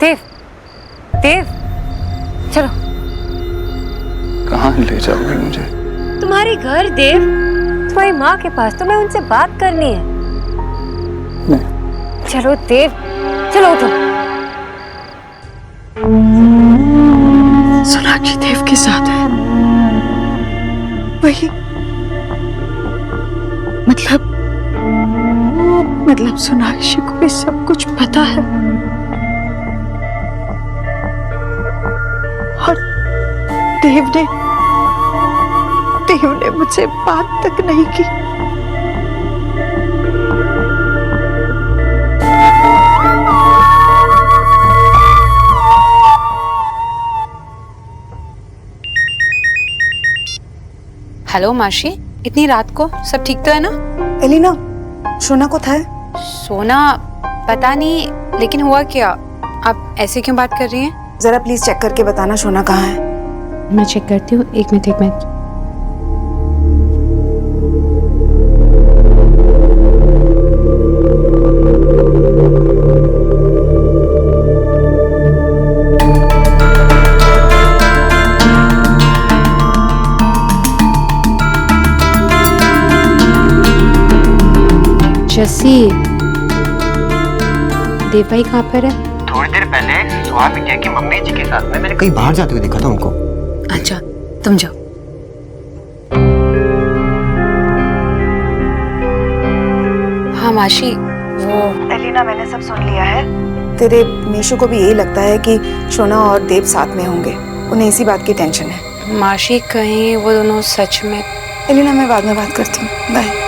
देव, देव, चलो। कहाँ ले जाओगे मुझे? तुम्हारे घर देव, तुम्हारी माँ के पास। तुम्हें उनसे बात करनी है। नहीं। चलो देव, चलो उठो। सोनाक्षी देव के साथ है। वही मतलब सोनाक्षी को भी सब कुछ पता है और देव ने मुझसे बात तक नहीं की। हेलो माशी, इतनी रात को सब ठीक तो है ना? एलिना, सोना को था है? सोना पता नहीं, लेकिन हुआ क्या? आप ऐसे क्यों बात कर रही हैं? जरा प्लीज चेक करके बताना सोना कहाँ है। मैं चेक करती हूँ, एक मिनट। जस्सी, देव भाई कहाँ पर है? थोड़ी देर पहले सुहा बिटिया की मम्मी जी के साथ में मैंने कहीं बाहर जाते हुए देखा था उनको। अच्छा, तुम जाओ। हाँ माशी, वो एलिना, मैंने सब सुन लिया है। तेरे मीशू को भी यही लगता है कि सोना और देव साथ में होंगे। उन्हें इसी बात की टेंशन है। माशी, कहीं वो दोनों सच में? एलिना, मैं बाद में बात करती हूँ। बाय।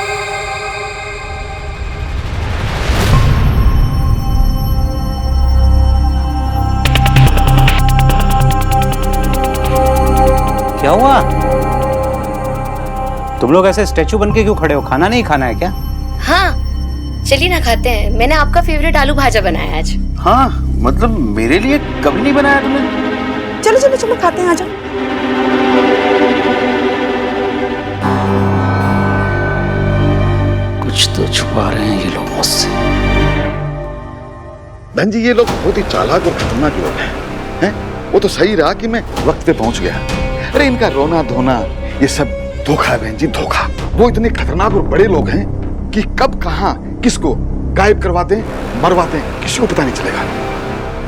क्या हुआ? तुम लोग ऐसे स्टैचू बनके क्यों खड़े हो? खाना नहीं खाना है क्या? हाँ, चलिए ना खाते हैं। मैंने आपका फेवरेट आलू भाजा बनाया है आज। हाँ, मतलब मेरे लिए कभी नहीं बनाया तुमने? चलो चलो चलो, खाते हैं, आ जाओ। कुछ तो छुपा रहे हैं ये लोग मुझसे। बहन जी, ये लोग बहुत ही चालाक और खतरनाक लोग हैं। वो तो सही रहा कि मैं वक्त पे पहुंच गया। अरे इनका रोना धोना ये सब धोखा है बहन जी, धोखा। वो इतने खतरनाक और बड़े लोग हैं कि कब कहां किसको गायब करवाते हैं, मरवाते हैं, किसी को पता नहीं चलेगा।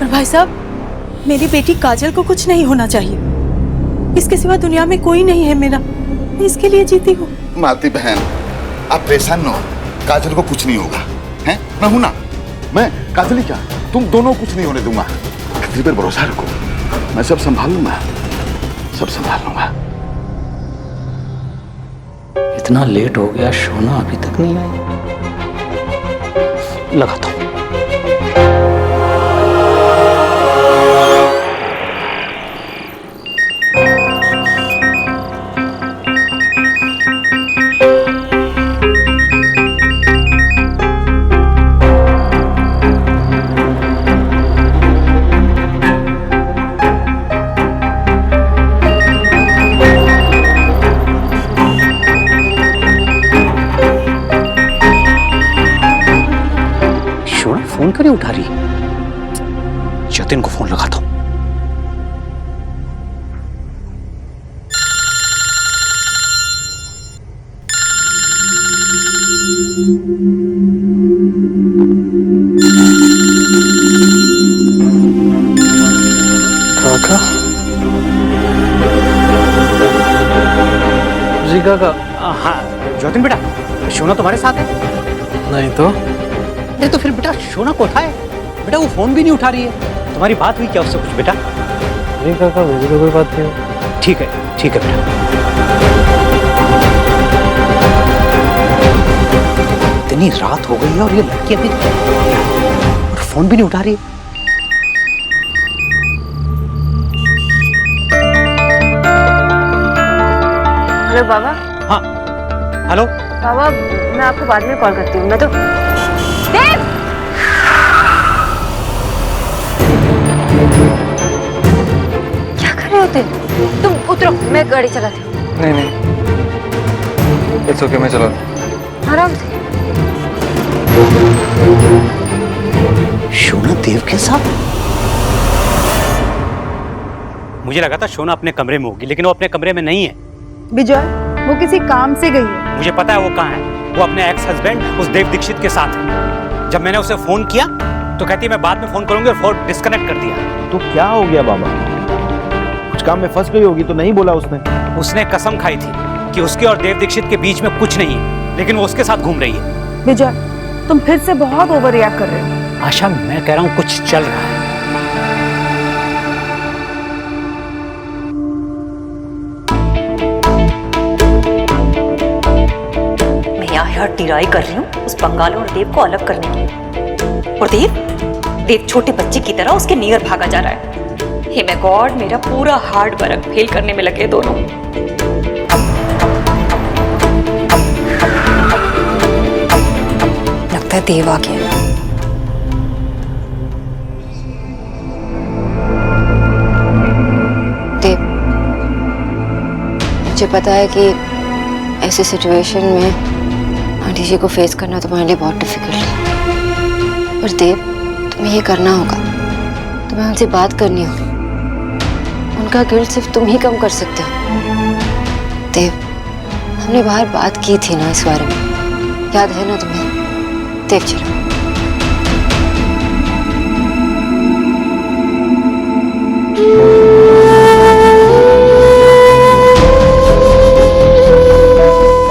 पर भाई साहब, मेरी बेटी काजल को कुछ नहीं होना चाहिए। इसके सिवा दुनिया में कोई नहीं है मेरा। मैं इसके लिए जीती हूँ। मालती बहन, आप परेशान न हो। काजल को कुछ नहीं होगा, हैं? मैं हूं ना। मैं काजल ही क्या, तुम दोनों कुछ नहीं होने दूंगा। खतरे पर भरोसा रखो, मैं सब संभाल लूंगा, सब संभाल लूंगा। इतना लेट हो गया, सोना अभी तक नहीं आई। लगाता हूँ। फोन क्यों नहीं उठा रही? जतिन को फोन लगाता हूं। काका जी काका। हाँ जतिन बेटा, सोना तुम्हारे साथ है? नहीं तो? नहीं तो फिर बेटा सोना को उठाए। बेटा वो फोन भी नहीं उठा रही है। तुम्हारी बात हुई क्या उससे कुछ बेटा? नहीं काका, मेरी तो कोई बात नहीं। ठीक है बेटा। इतनी रात हो गई है और ये लड़की अभी और फोन भी नहीं उठा रही है। हेलो बाबा। हाँ हेलो बाबा, मैं आपको बाद में कॉल करती हूँ। मैं तो देव! क्या कर रहे होते? तुम उतरो, मैं गाड़ी चलाती हूँ। नहीं, इट्स ओके, मैं चला। आराम से। सोना देव के साथ? मुझे लगा था शोना अपने कमरे में होगी, लेकिन वो अपने कमरे में नहीं है। विजय, वो किसी काम से गई है। मुझे पता है वो कहाँ है। वो अपने एक्स हस्बैंड उस देव दीक्षित के साथ है। जब मैंने उसे फोन किया तो कहती है मैं बाद में फोन करूंगी और फोन डिस्कनेक्ट कर दिया। तो क्या हो गया बाबा? कुछ काम में फंस गई होगी तो नहीं बोला उसने? उसने कसम खाई थी कि उसके और देव दीक्षित के बीच में कुछ नहीं है, लेकिन वो उसके साथ घूम रही है। विजय, तुम फिर से बहुत ओवर रिएक्ट कर रहे हो। आशा, मैं कह रहा हूँ कुछ चल रहा है। मैं यहाँ टिराई कर रही हूँ उस बंगाल और देव को अलग करने की, और देव छोटे बच्चे की तरह उसके नियर भागा जा रहा है। हे माय गॉड, मेरा पूरा हार्ड वर्क फेल करने में लगे दोनों। लगता है देव आ गया। देव, मुझे पता है कि ऐसी सिचुएशन में आंटी जी को फेस करना तुम्हारे लिए बहुत डिफिकल्ट है, पर देव तुम्हें ये करना होगा। तुम्हें उनसे बात करनी होगी। उनका गिल्ट सिर्फ तुम ही कम कर सकते हो। देव, हमने बाहर बात की थी ना इस बारे में, याद है ना तुम्हें? देव चलो।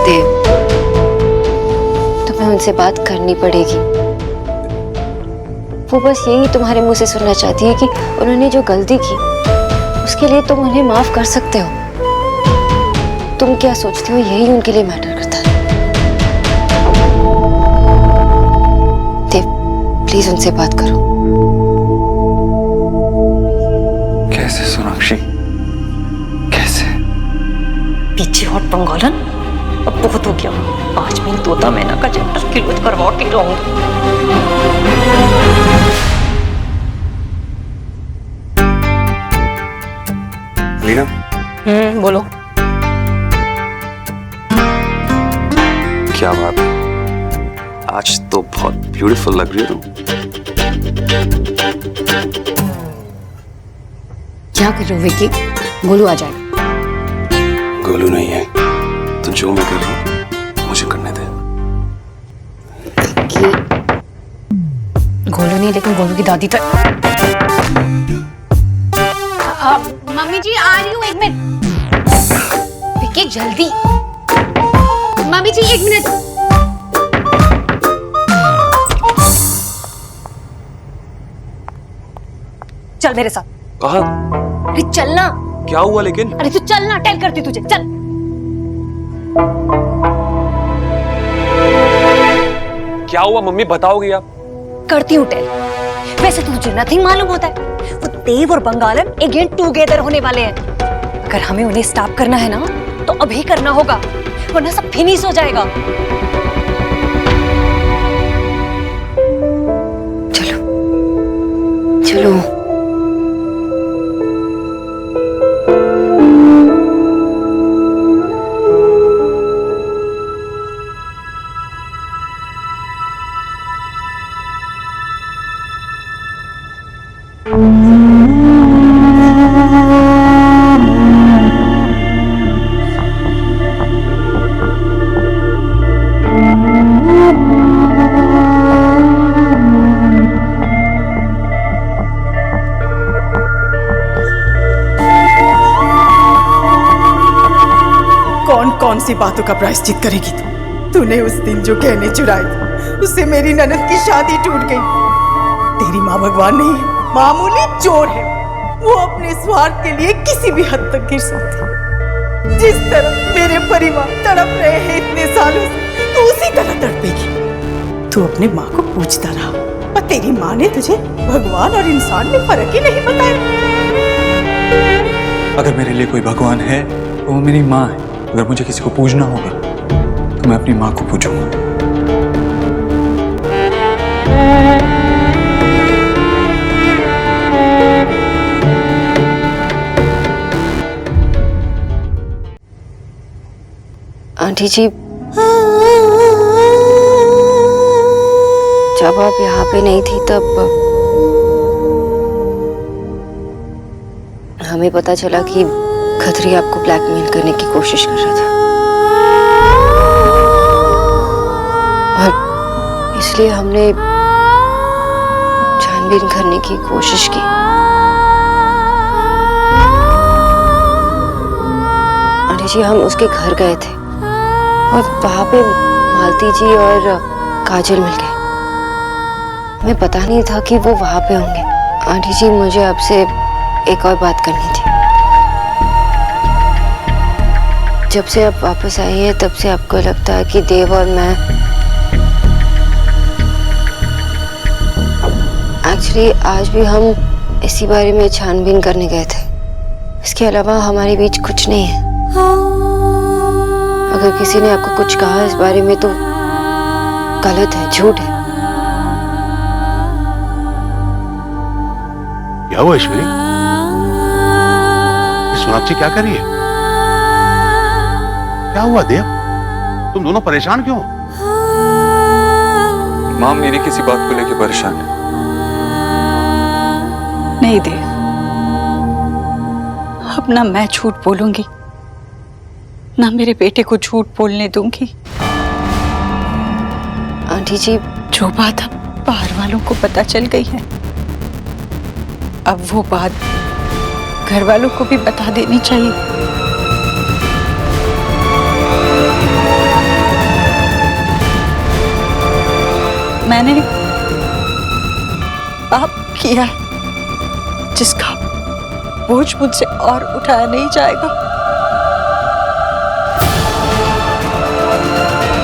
देव, तुम्हें उनसे बात करनी पड़ेगी। वो बस यही तुम्हारे मुंह से सुनना चाहती है कि उन्होंने जो गलती की उसके लिए तुम उन्हें माफ कर सकते हो। तुम क्या सोचते हो यही उनके लिए मैटर करता है। देव, प्लीज उनसे बात करो। कैसे सोनाक्षी, कैसे? पीछे हट बंगालन, अब बहुत हो गया। आज मैं तोता मैना का चैप्टर क्लोज करवा के रहूंगी। लीना, बोलो। क्या बात है? आज तो बहुत ब्यूटीफुल लग रही हो तुम। क्या कर रहे हो विक्की? गोलू आ जाएगा। गोलू नहीं है तो जो मैं कर रहा हूँ मुझे करने दे। कि गोलू नहीं, लेकिन गोलू की दादी तक। मम्मी जी आ रही हूँ, 1 मिनट। विक्की जल्दी। मम्मी जी 1 मिनट। चल मेरे साथ। कहाँ? अरे चलना। क्या हुआ लेकिन? अरे तू चलना, टेल करती तुझे, चल। क्या हुआ मम्मी, बताओगी आप? करती हूँ टेल। वैसे तुझे नथिंग मालूम होता है, वो देव और बंगालन अगेन टुगेदर होने वाले हैं। अगर हमें उन्हें स्टॉप करना है ना तो अभी करना होगा, वरना सब फिनिश हो जाएगा। चलो चलो। कौन सी बातों का प्रायश्चित करेगी तू? तूने उस दिन जो गहने चुराए थे उससे मेरी ननद की शादी टूट गई। तेरी माँ भगवान नहीं है, मामूली चोर है। वो अपने स्वार्थ के लिए किसी भी हद तक गिर सकती है। जिस तरह मेरे परिवार तड़प रहे हैं इतने सालों से, तू उसी तरह तड़पेगी। तू अपने माँ को पूछता रहा, पर तेरी माँ ने तुझे भगवान और इंसान में फर्क ही नहीं बताया। अगर मेरे लिए कोई भगवान है तो वो मेरी माँ है। अगर मुझे किसी को पूजना होगा तो मैं अपनी माँ को पूजूंगा। आंटी जी, जब आप यहाँ पे नहीं थी तब हमें पता चला कि खत्री आपको ब्लैकमेल करने की कोशिश कर रहा था, और इसलिए हमने छानबीन करने की कोशिश की। आंटी जी, हम उसके घर गए थे और वहां पे मालती जी और काजल मिल गए। हमें पता नहीं था कि वो वहां पे होंगे। आंटी जी, मुझे आपसे एक और बात करनी थी। जब से आप वापस आई हैं तब से आपको लगता है कि देव और मैं एक्चुअली आज भी हम इसी बारे में छानबीन करने गए थे। इसके अलावा हमारे बीच कुछ नहीं है। अगर किसी ने आपको कुछ कहा इस बारे में तो गलत है, झूठ है। क्या हुआ ईश्वरी? सोनाक्षी क्या कर रही है? क्या हुआ देव? तुम दोनों परेशान क्यों? माँ मेरी किसी बात को लेकर परेशान है। नहीं देव, अब ना मैं झूठ बोलूंगी ना मेरे बेटे को झूठ बोलने दूंगी। आंटी जी, जो बात अब बाहर वालों को पता चल गई है, अब वो बात घर वालों को भी बता देनी चाहिए। मैंने पाप किया जिसका बोझ मुझसे और उठाया नहीं जाएगा।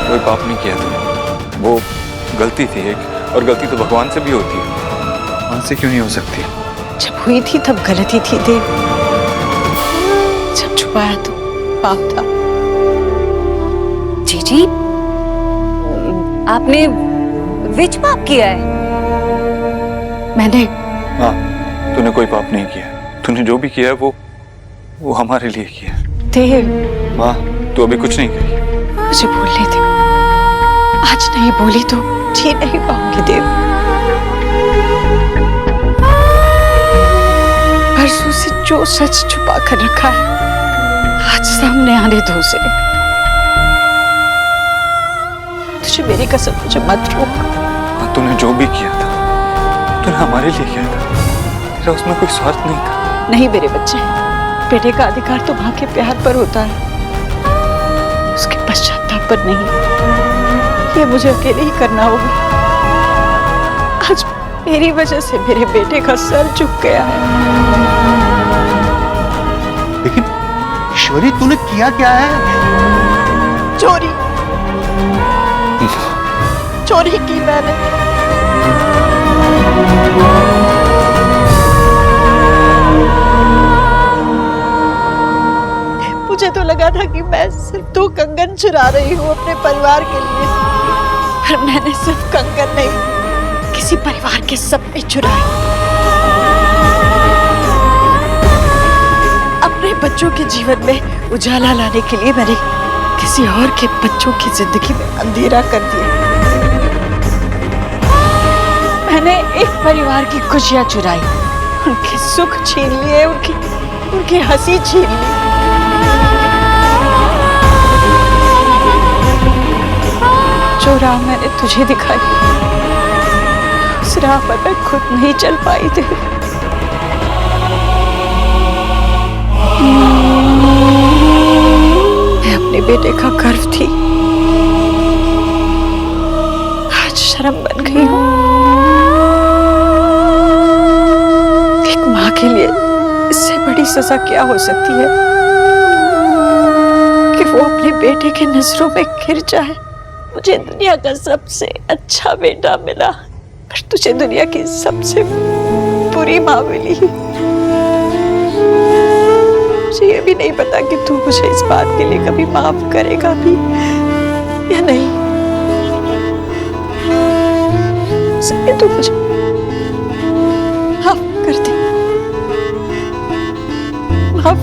कोई पाप नहीं किया था, वो गलती थी एक, और गलती तो भगवान से भी होती है, भगवान से क्यों नहीं हो सकती? जब हुई थी तब गलती थी देव, जब छुपाया तो पाप था। जी, आपने विच पाप किया है? मैंने? हाँ, तूने कोई पाप नहीं किया। तूने जो भी किया है वो हमारे लिए किया है। देव, माँ तू अभी कुछ नहीं कही। मुझे भूलने दे, आज नहीं बोली तो जी नहीं पाऊंगी देव। परसों से जो सच छुपा कर रखा है आज सामने आने दो उसे। तुझे मेरी कसम, मुझे मत रोक। हाँ, तूने जो भी किया था तूने हमारे लिए किया था, तेरा उसमें कोई स्वार्थ नहीं था। नहीं मेरे बच्चे, बेटे का अधिकार तो मां के प्यार पर होता है, उसके पश्चाताप पर नहीं। ये मुझे अकेले ही करना होगा। आज मेरी वजह से मेरे बेटे का सर झुक गया है। लेकिन ईश्वरी, तूने किया क्या है? चोरी चोरी की मैंने। मुझे तो लगा था कि मैं सिर्फ 2 कंगन चुरा रही हूँ अपने परिवार के लिए, पर मैंने सिर्फ कंगन नहीं, किसी परिवार के सपने चुराए। अपने बच्चों के जीवन में उजाला लाने के लिए मैंने किसी और के बच्चों की जिंदगी में अंधेरा कर दिया। मैंने एक परिवार की खुशियां चुराई, उनके सुख छीन लिए, उनकी हंसी छीन ली। जो राह मैंने तुझे दिखाई, उस राह पर मैं खुद नहीं चल पाई थी। मैं अपने बेटे का गर्व थी, आज शर्म बन गई हूँ। एक माँ के लिए इससे बड़ी सजा क्या हो सकती है कि वो अपने बेटे के नजरों में गिर जाए। मुझे दुनिया का सबसे अच्छा बेटा मिला, पर तुझे दुनिया की सबसे बुरी माँ मिली। मुझे ये भी नहीं पता कि तू मुझे इस बात के लिए कभी माफ करेगा भी या नहीं। सही तो मुझे माफ कर दे, माफ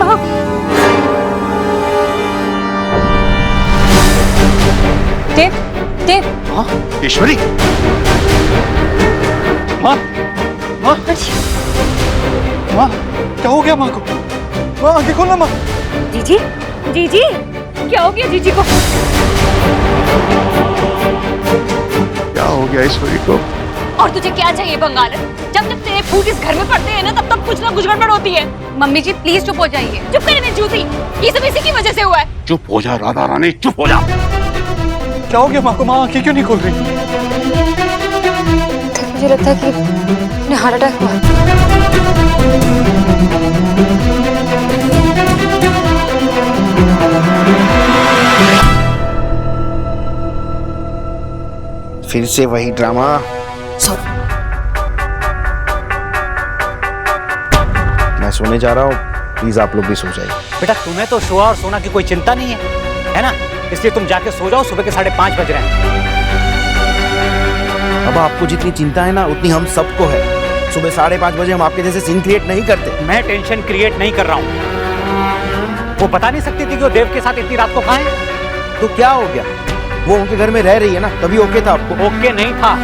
माफ। देव, देव। हाँ, ईश्वरी, माँ, माँ माँ क्या हो गया माँ को? माँ देखो ना माँ। जीजी जीजी क्या हो गया जीजी को? क्या हो गया ईश्वरी को? और तुझे क्या चाहिए बंगालन? जब जब तेरे फूट इस घर में पड़ते हैं ना तब तब कुछ ना कुछ गड़बड़ होती है। मम्मी जी प्लीज चुप हो जाइए। चुप करे मैं जूती, ये सब इसी की वजह से हुआ है। चुप हो जा राधा रानी, चुप हो जा। क्या हो गया माँ को? माँ आंखें क्यों नहीं खोल रही? मुझे लगता है कि उन्हें हार्ट अटैक हुआ। फिर से वही ड्रामा। मैं सोने जा रहा हूँ, प्लीज आप लोग भी सो जाइए। बेटा तुम्हें तो शोआ और सोना की कोई चिंता नहीं है ना? इसलिए तुम जाके सो जाओ, सुबह के 5:30 बज रहे हैं। अब आपको जितनी चिंता है ना उतनी हम सबको है। सुबह 5:30 बजे हम आपके जैसे सीन क्रिएट नहीं करते। मैं टेंशन क्रिएट नहीं कर रहा हूँ। वो बता नहीं सकती थी कि वो देव के साथ इतनी रात को कहाँ है। तो क्या हो गया? वो उनके घर में रह रही है ना, तभी ओके था आपको? ओके नहीं था,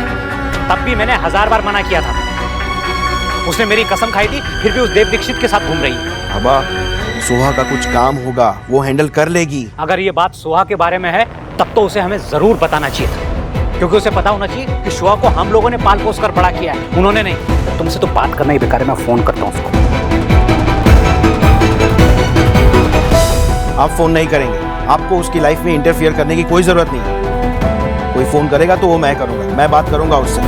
तब भी मैंने 1000 बार मना किया था। उसने मेरी कसम खाई थी, फिर भी उस देव दीक्षित के साथ घूम रही है। बाबा सोहा का कुछ काम होगा, वो हैंडल कर लेगी। अगर ये बात सोहा के बारे में है तब तो उसे हमें जरूर बताना चाहिए था, क्योंकि उसे पता होना चाहिए कि सोहा को हम लोगों ने पाल पोस कर बड़ा किया है, उन्होंने नहीं। तुमसे तो बात करना ही बेकार है, मैं फोन करता हूँ उसको। आप फोन नहीं करेंगे, आपको उसकी लाइफ में इंटरफियर करने की कोई जरूरत नहीं है। कोई फोन करेगा तो वो मैं करूंगा, मैं बात करूंगा उससे।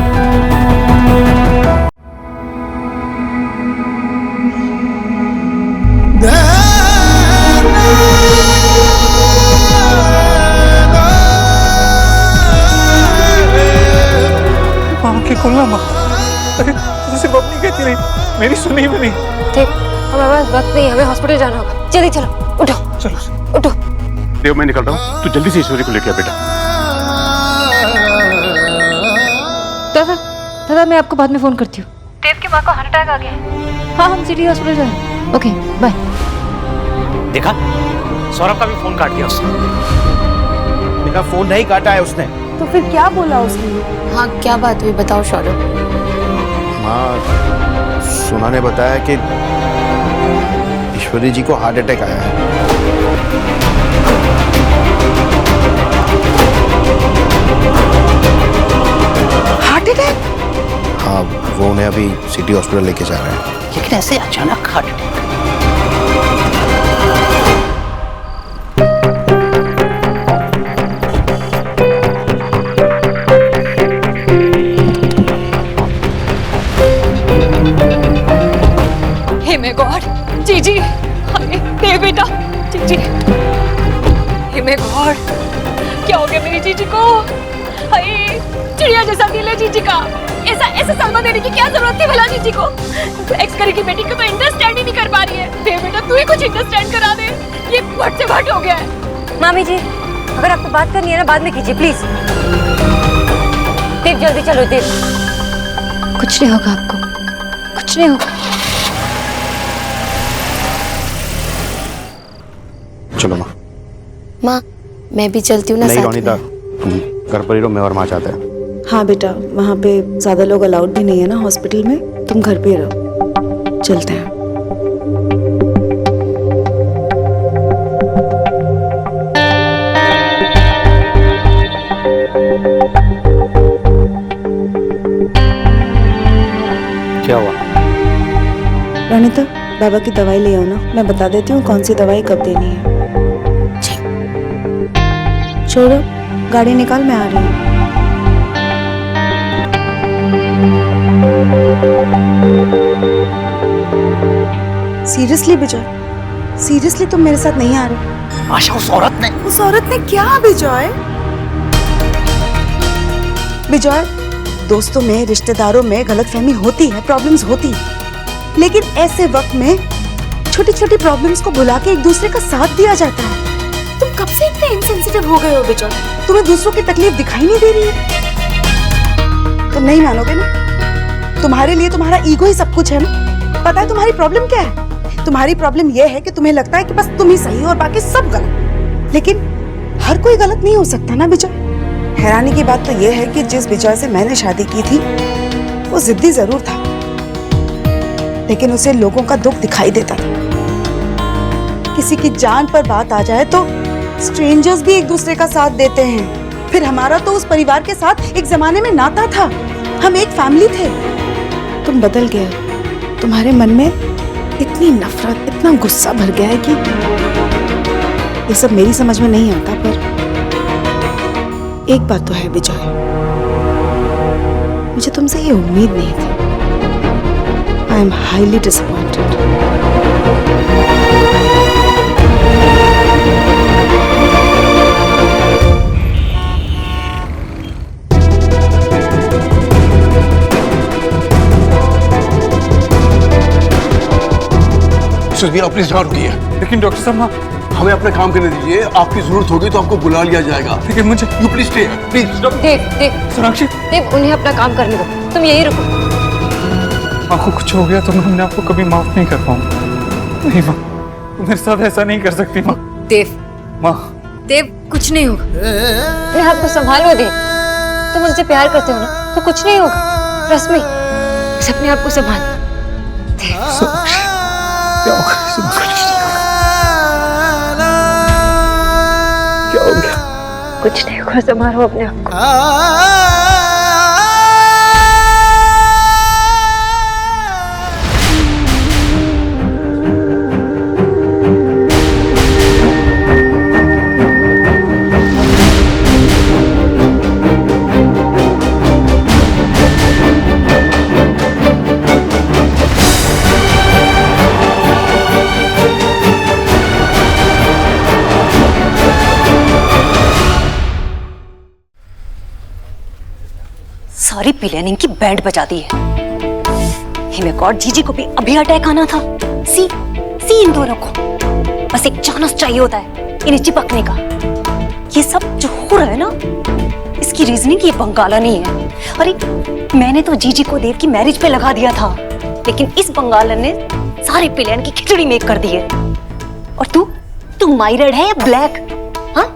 आंखें खोलना माँ। अरे तू सिर्फ अपनी कहती रही, मेरी सुनी भी नहीं। देव हमारे पास वक्त नहीं, हमें हॉस्पिटल जाना होगा। जल्दी चलो, उठो चलो उठो। देव मैं निकल रहा हूँ, तू जल्दी से ईश्वरी को लेके आ बेटा। दादा दादा मैं आपको बाद में फोन करती हूँ। देव की माँ को हार्ट अटैक आ गया है। हाँ हम सिटी हॉस्पिटल जा रहे हैं। Okay bye. देखा, सौरभ का भी फोन काट दिया उसने। मेरा फोन नहीं काटा है उसने। तो फिर क्या बोला उसने? हाँ क्या बात हुई बताओ सौरभ। माँ सोना ने बताया कि ईश्वरी जी को हार्ट अटैक आया है। Heart attack? हाँ वो उन्हें अभी सिटी हॉस्पिटल लेके जा रहे हैं। लेकिन ऐसे अचानक हार्ट अटैक? हे मे गॉड, जीजी, देव बेटा, जीजी, हे मे गॉड, क्या हो गया मेरी जीजी को? हाय, चिड़िया जैसा दिल है जीजी का। ऐसा सलमा देने की क्या जरूरत थी भला जीजी को? एक्स करी की बेटी को तो अंडरस्टैंड ही नहीं कर पा रही है। देव बेटा तू ही कुछ अंडरस्टैंड करा दे, ये भट से भट हो गया है। मामी जी अगर आपको बात करनी है ना बाद में कीजिए प्लीज। देव जल्दी चलो देव। कुछ नहीं होगा आपको, कुछ नहीं होगा। चलो माँ। माँ मैं भी चलती हूँ ना नहीं साथ रोनिता, में। तुम घर पर ही रहो, मैं और माँ चाहते हैं। हाँ बेटा, वहाँ पे ज्यादा लोग अलाउड भी नहीं है ना हॉस्पिटल में, तुम घर पे ही रहो। चलते हैं। क्या हुआ? रानिता बाबा की दवाई ले आओ ना, मैं बता देती हूँ कौन सी दवाई कब देनी है। छोड़ो, गाड़ी निकाल, मैं आ रही हूँ। सीरियसली विजय, सीरियसली तुम मेरे साथ नहीं आ रहे? आशा उस औरत ने क्या विजय? विजय दोस्तों में, रिश्तेदारों में गलतफहमी होती है, प्रॉब्लम्स होती है, लेकिन ऐसे वक्त में छोटी छोटी प्रॉब्लम्स को भुला के एक दूसरे का साथ दिया जाता है। तुम कब से इतने इनसेंसिटिव हो गए हो विजय? तुम्हें दूसरों की तकलीफ दिखाई नहीं दे रही है? तुम नहीं मानोगे ना, तुम्हारे लिए तुम्हारा ईगो ही सब कुछ है ना। पता है तुम्हारी प्रॉब्लम क्या है? तुम्हारी प्रॉब्लम यह है कि तुम्हें लगता है कि बस तुम ही सही हो और बाकी सब गलत। लेकिन हर कोई गलत नहीं हो सकता ना विजय। हैरानी की बात तो यह है कि जिस विजय से मैंने शादी की थी वो जिद्दी जरूर था, लेकिन उसे लोगों का दुख दिखाई देता था। किसी की जान पर बात आ जाए तो स्ट्रेंजर्स भी एक दूसरे का साथ देते हैं। फिर हमारा तो उस परिवार के साथ एक जमाने में नाता था, हम एक फैमिली थे। तुम बदल गए, तुम्हारे मन में इतनी नफरत, इतना गुस्सा भर गया है कि ये सब मेरी समझ में नहीं आता। पर एक बात तो है विजय, मुझे तुमसे ये उम्मीद नहीं थी। I am highly disappointed. आप प्लीज यहाँ रुकिए। लेकिन डॉक्टर साहब हमें अपना काम करने दीजिए। आपकी जरूरत होगी तो आपको बुला लिया जाएगा। ठीक है, मुझे यू प्लीज स्टे प्लीज। देव सोनाक्षी, देव उन्हें अपना काम करने दो, तुम यही रुको। माँ को कुछ हो गया तो मैं अपने आपको कभी माफ नहीं कर पाऊंगा। नहीं माँ, तुम मेरे साथ ऐसा नहीं कर सकती माँ। देव माँ, देव कुछ नहीं होगा, मैं आपको संभालो। देव तुम मुझसे प्यार करते हो ना, तो कुछ नहीं होगा। रश्मि बस अपने आप को संभाल। सोनाक्षी, क्या होगा? क्या हो गया? कुछ नहीं होगा, संभालो अपने आप को। सारी प्लानिंग की बैंड बजा दी है। हिमेकॉर्ड जीजी को भी अभी अटैक आना था। सी इन दोनों को बस एक चांस चाहिए होता है इन्हें चिपकने का। ये सब जो हो रहा है ना, इसकी रीजनिंग ये बंगाला नहीं है। अरे मैंने तो जीजी को देव की मैरिज पे लगा दिया था, लेकिन इस बंगालन ने सारे प्लान की खिचड़ी मेक कर दी है। और तू माइरेड है या ब्लैक? हाँ,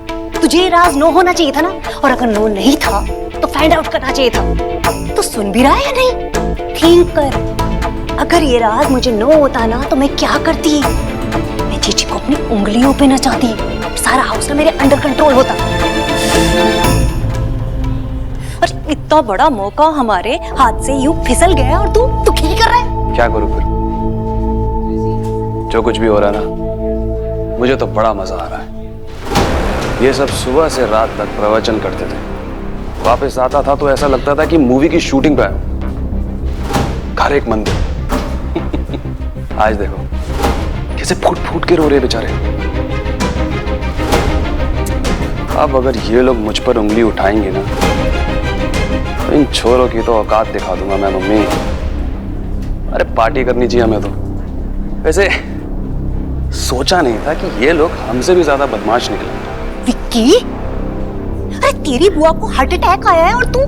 तुझे ये राज नो होना चाहिए था ना, और अगर नो नहीं था तो फाइंड आउट करना चाहिए था। तो सुन भी रहा है या नहीं? थिंक कर, अगर ये राज मुझे नो होता ना तो मैं क्या करती? मैं जीजी को अपनी उंगलियों पे नचाती, सारा हाउस ना मेरे अंडर कंट्रोल होता। और इतना बड़ा मौका हमारे हाथ से यूं फिसल गया और तू क्या कर रहा है? क्या करूं फिर? जो कुछ भी हो रहा है ना, मुझे तो बड़ा मजा आ रहा है। ये सब सुबह से रात तक प्रवचन करते थे, वापस आता था तो ऐसा लगता था कि मूवी की शूटिंग पे आया। घर एक मंदिर। आज देखो कैसे फूट फूट के रो रहे बेचारे। अब अगर ये लोग मुझ पर उंगली उठाएंगे ना, तो इन छोरों की तो औकात दिखा दूंगा मैं मम्मी। अरे पार्टी करनी चाहिए हमें तो। वैसे सोचा नहीं था कि ये लोग हमसे भी ज्यादा बदमाश निकले। विक्की, अरे तेरी बुआ को हार्ट अटैक आया है और तू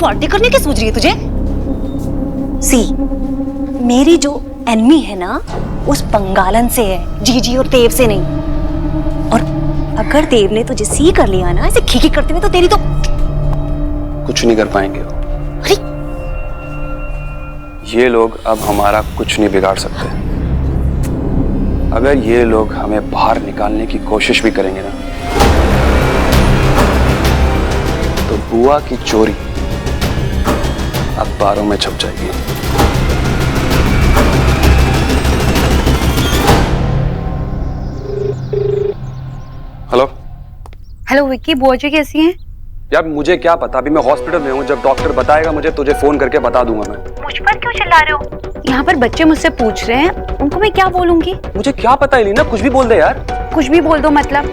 पार्टी करने की सोच रही है? तुझे मेरी जो एनिमी है ना, उस बंगालन से है, जीजी और देव से नहीं। और अगर देव ने तुझे सी कर लिया ना ऐसे खीखी करते हुए, तो तेरी तो कुछ नहीं कर पाएंगे। अरे ये लोग अब हमारा कुछ नहीं बिगाड़ सकते। अगर ये लोग हमें बाहर निकालने की कोशिश भी करेंगे ना, तो बुआ की चोरी अखबारों में छप जाएगी। हेलो हेलो विक्की, बुआ जी कैसी हैं? यार मुझे क्या पता, अभी मैं हॉस्पिटल में हूँ। जब डॉक्टर बताएगा मुझे, तुझे फोन करके बता दूंगा मैं। मुझ पर क्यों चिल्ला रहे हो? यहाँ पर बच्चे मुझसे पूछ रहे हैं, उनको मैं क्या बोलूंगी? मुझे क्या पता एलिना, कुछ भी बोल दे यार। कुछ भी बोल दो मतलब?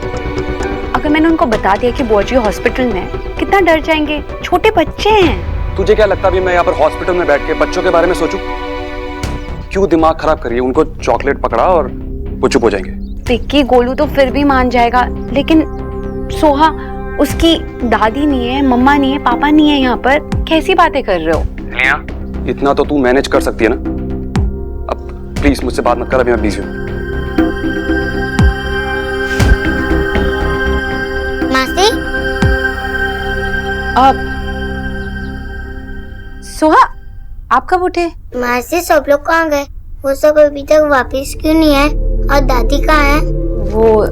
अगर मैंने उनको बता दिया कि बुआ जी हॉस्पिटल में, कितना डर जाएंगे, छोटे बच्चे हैं। तुझे क्या लगता है मैं यहाँ पर हॉस्पिटल में बैठ के बच्चों के बारे में सोचूं? क्यों दिमाग खराब करिए? उनको चॉकलेट पकड़ा और वो चुप हो जाएंगे। विक्की, गोलू तो फिर भी मान जाएगा, लेकिन सोहा, उसकी दादी नहीं है, मम्मा नहीं है, पापा नहीं है यहाँ पर। कैसी बातें कर रहे हो? इतना तो तू मैनेज कर सकती है ना। अब प्लीज मुझसे बात मत कर, अभी मैं बिजी हूँ। मासी, सोहा, आप कब उठे? मासी सब लोग कहाँ गए? वो सब अभी तक वापस क्यों नहीं आए? और दादी कहाँ है? वो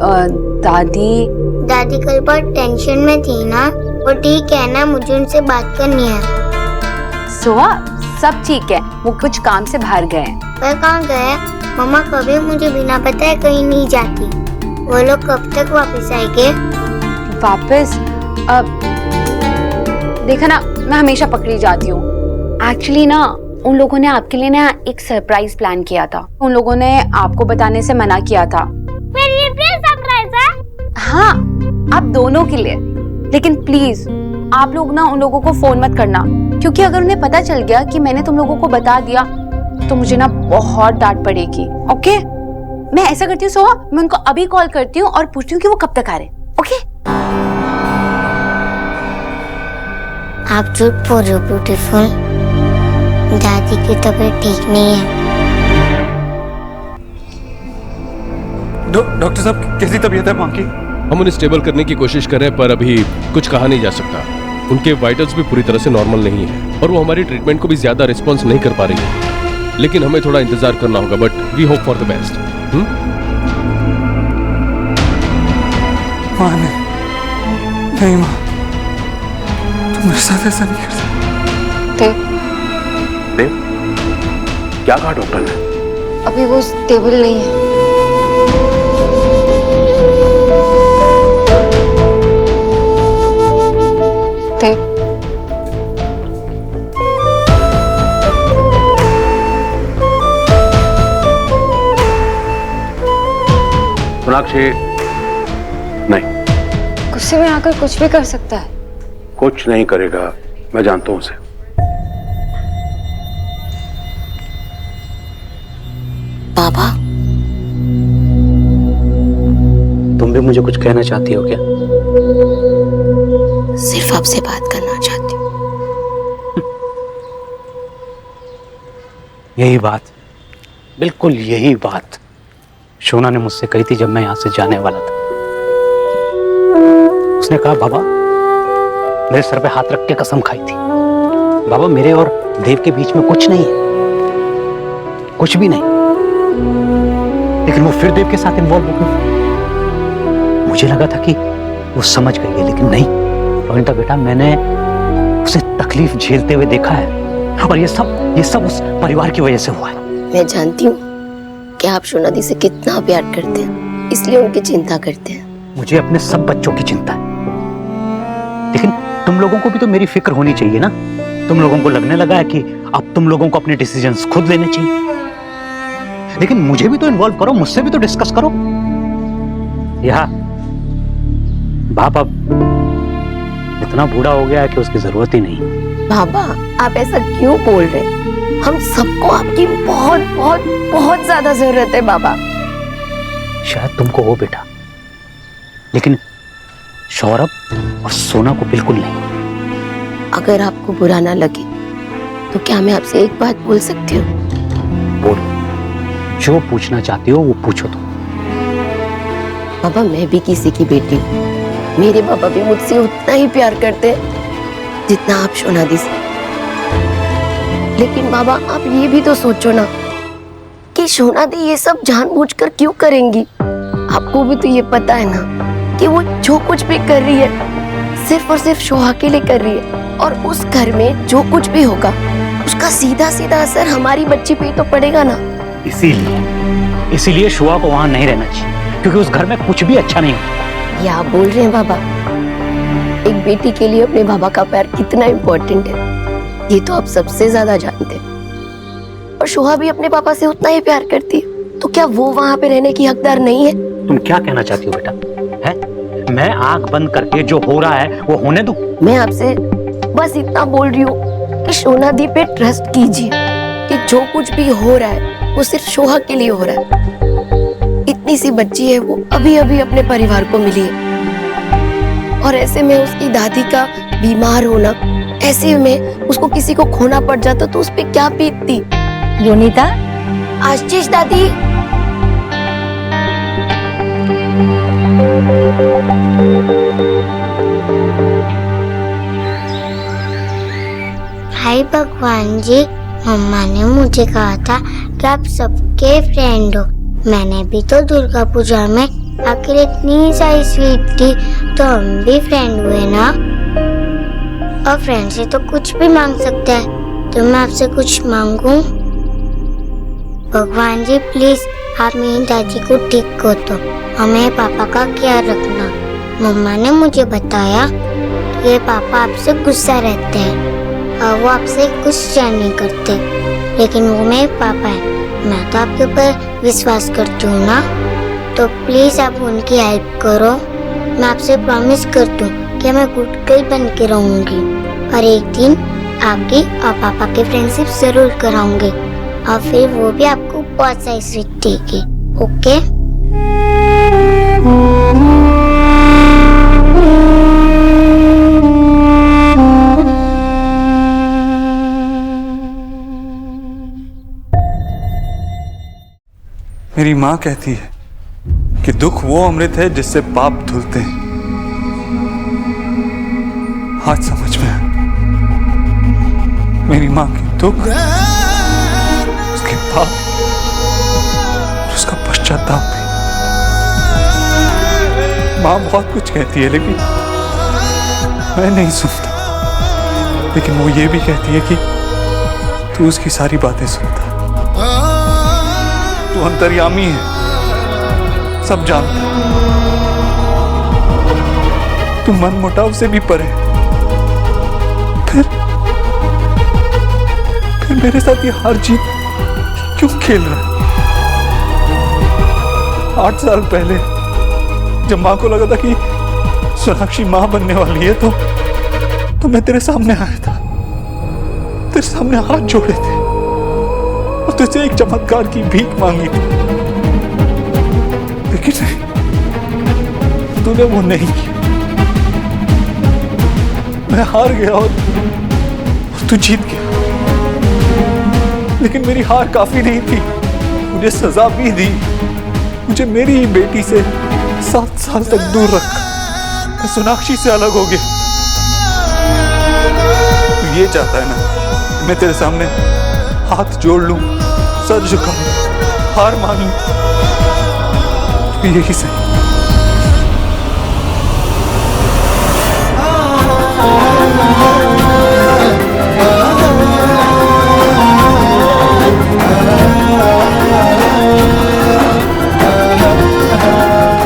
दादी दादी कल बहुत टेंशन में थी ना। वो ठीक है ना? मुझे उनसे बात करनी है। सोहा सब ठीक है, वो कुछ काम से बाहर गए हैं। पर कहाँ गए? मम्मा कभी मुझे बिना बताए कहीं नहीं जाती। वो लोग कब तक वापस आएंगे? वापस अब देखा ना, मैं हमेशा पकड़ी जाती हूँ। एक्चुअली ना उन लोगों ने आपके लिए ना एक सरप्राइज प्लान किया था। उन लोगों ने आपको बताने से मना किया था। मेरे लिए सरप्राइज है? हाँ, आप दोनों के लिए। लेकिन प्लीज आप लोग ना उन लोगों को फोन मत करना, क्योंकि अगर उन्हें पता चल गया कि मैंने तुम लोगों को बता दिया तो मुझे ना बहुत डांट पड़ेगी। ओके, मैं ऐसा करती हूँ सोहा, मैं उनको अभी कॉल करती हूँ और पूछती हूँ कि वो कब तक आ रहे। ओके? आप चुप हो जाओ ब्यूटीफुल। दादी की तबीयत ठीक नहीं है। डॉक्टर साहब कैसी तबीयत है माँ की? हम उन्हें स्टेबल करने की कोशिश कर रहे हैं, पर अभी कुछ कहा नहीं जा सकता। उनके वाइटल्स भी पूरी तरह से नॉर्मल नहीं है और वो हमारी ट्रीटमेंट को भी ज्यादा रिस्पॉन्स नहीं कर पा रही है। लेकिन हमें थोड़ा इंतजार करना होगा, but we hope for the best. माँ नहीं माँ, तुम मेरे साथ ऐसा नहीं कर सकते। देव, क्या कहा डॉक्टर ने? अभी वो स्टेबल नहीं है। देव, सोनाक्षी, नहीं, गुस्से में आकर कुछ भी कर सकता है। कुछ नहीं करेगा, मैं जानता हूं उसे। पापा, तुम भी मुझे कुछ कहना चाहती हो क्या? सिर्फ आपसे बात करना चाहती हूँ। यही बात, बिल्कुल यही बात शोना ने मुझसे कही थी जब मैं यहां से जाने वाला था। उसने कहा बाबा, मेरे सर पे हाथ रख के कसम खाई थी, बाबा मेरे और देव के बीच में कुछ नहीं है, कुछ भी नहीं। लेकिन वो फिर देव के साथ इन्वॉल्व हो गई। मुझे लगा था कि वो समझ गई है, लेकिन नहीं। रोनिता बेटा, मैंने उसे तकलीफ झेलते हुए देखा है और ये सब उस परिवार की वजह से हुआ है। मैं जानती हूँ कि आप शोना दी से कितना प्यार करते हैं, इसलिए उनकी चिंता करते हैं। मुझे अपने सब बच्चों की चिंता है, लेकिन तुम लोगों को भी तो मेरी फिक्र होनी चाहिए ना। तुम लोगों को लगने लगा है कि अब तुम लोगों को अपने डिसीजंस खुद लेने चाहिए, लेकिन मुझे भी तो इन्वॉल्व करो, मुझसे भी तो डिस्कस करो। यहाँ बाप अब इतना बूढ़ा हो गया है कि उसकी जरूरत ही नहीं। बाबा, आप ऐसा क्यों बोल रहे हैं? हम सबको आपकी बहुत बहुत बहुत ज्यादा जरूरत है बाबा। शायद तुमको हो बेटा, लेकिन सौरभ और सोना को बिल्कुल नहीं। अगर आपको बुरा ना लगे तो क्या मैं आपसे एक बात बोल सकती हूँ? बोलो, जो पूछना चाहती हो वो पूछो। तुम बाबा, मैं भी किसी की बेटी हूँ। मेरे पापा भी मुझसे उतना ही प्यार करते हैं जितना आप शोना दी से। लेकिन बाबा, आप ये भी तो सोचो ना कि शोना दी ये सब जानबूझकर क्यों करेंगी। आपको भी तो ये पता है ना कि वो जो कुछ भी कर रही है सिर्फ और सिर्फ शोहा के लिए कर रही है, और उस घर में जो कुछ भी होगा उसका सीधा सीधा असर हमारी बच्ची पे तो पड़ेगा ना। इसीलिए शोहा को वहां नहीं रहना चाहिए, क्योंकि उस घर में कुछ भी अच्छा नहीं होता। ये आप बोल रहे हैं बाबा? एक बेटी के लिए अपने बाबा का प्यार कितना इम्पोर्टेंट है ये तो आप सबसे ज्यादा जानते हैं। और शोहा भी अपने पापा से उतना ही प्यार करती है, तो क्या वो वहां पे रहने की हकदार नहीं है? तुम क्या कहना चाहती हो बेटा? है मैं आंख बंद करके जो हो रहा है वो होने दूं? मैं आपसे बस इतना बोल रही हूँ कि शोना दी पे ट्रस्ट कीजिए कि जो कुछ भी हो रहा है वो सिर्फ शोहा के लिए हो रहा है। इतनी सी बच्ची है, वो अभी अभी अपने परिवार को मिली है, और ऐसे में उसकी दादी का बीमार होना, ऐसे में उसको किसी को खोना पड़ जाता तो उस पे क्या बीतती। योनिता, आशीष दादी, हाय भगवान जी, मम्मा ने मुझे कहा था कि आप सबके फ्रेंड हो। मैंने भी तो दुर्गा पूजा में आखिर इतनी सारी स्वीट थी, तो हम भी फ्रेंड हुए ना। और फ्रेंड से तो कुछ भी मांग सकता है, तो मैं आपसे कुछ मांगूं? भगवान जी प्लीज आप मेरी दादी को ठीक कर दो और मेरे पापा का ख्याल रखना। मम्मा ने मुझे बताया कि पापा आपसे गुस्सा रहते हैं और वो आपसे कुछ शेयर नहीं करते, लेकिन वो मेरे पापा है। मैं तो आपके ऊपर विश्वास करती हूँ ना, तो प्लीज आप उनकी हेल्प करो। मैं आपसे प्रॉमिस करती हूँ कि मैं गुड गर्ल बन के रहूंगी और एक दिन आपकी और पापा की फ्रेंडशिप जरूर कराऊंगी और फिर वो भी आपको बहुत सारी स्वीट देगी। ओके? मेरी माँ कहती है कि दुख वो अमृत है जिससे पाप धुलते हैं। आज समझ में आया मेरी माँ के दुख, उसके पाप, उसका पश्चाताप भी। माँ बहुत कुछ कहती है लेकिन मैं नहीं सुनता। लेकिन वो ये भी कहती है कि तू उसकी सारी बातें सुनता, तू अंतर्यामी है, सब जानता है, तू मन मुटाव से भी परे। फिर मेरे साथ ये हार जीत क्यों खेल रहा है? 8 साल पहले जब माँ को लगा था कि सोनाक्षी माँ बनने वाली है, तो मैं तेरे सामने आया था, तेरे सामने हाथ जोड़े थे और तुझसे एक चमत्कार की भीख मांगी थी, लेकिन तूने वो नहीं किया। मैं हार गया और तू जीत गया। लेकिन मेरी हार काफी नहीं थी, मुझे सजा भी दी। मुझे मेरी ही बेटी से 7 साल तक दूर रखा। मैं सोनाक्षी से अलग हो गया। तू ये चाहता है ना मैं तेरे सामने हाथ जोड़ लूं, सर झुकाऊं, हार मान लूं? तो यही सही।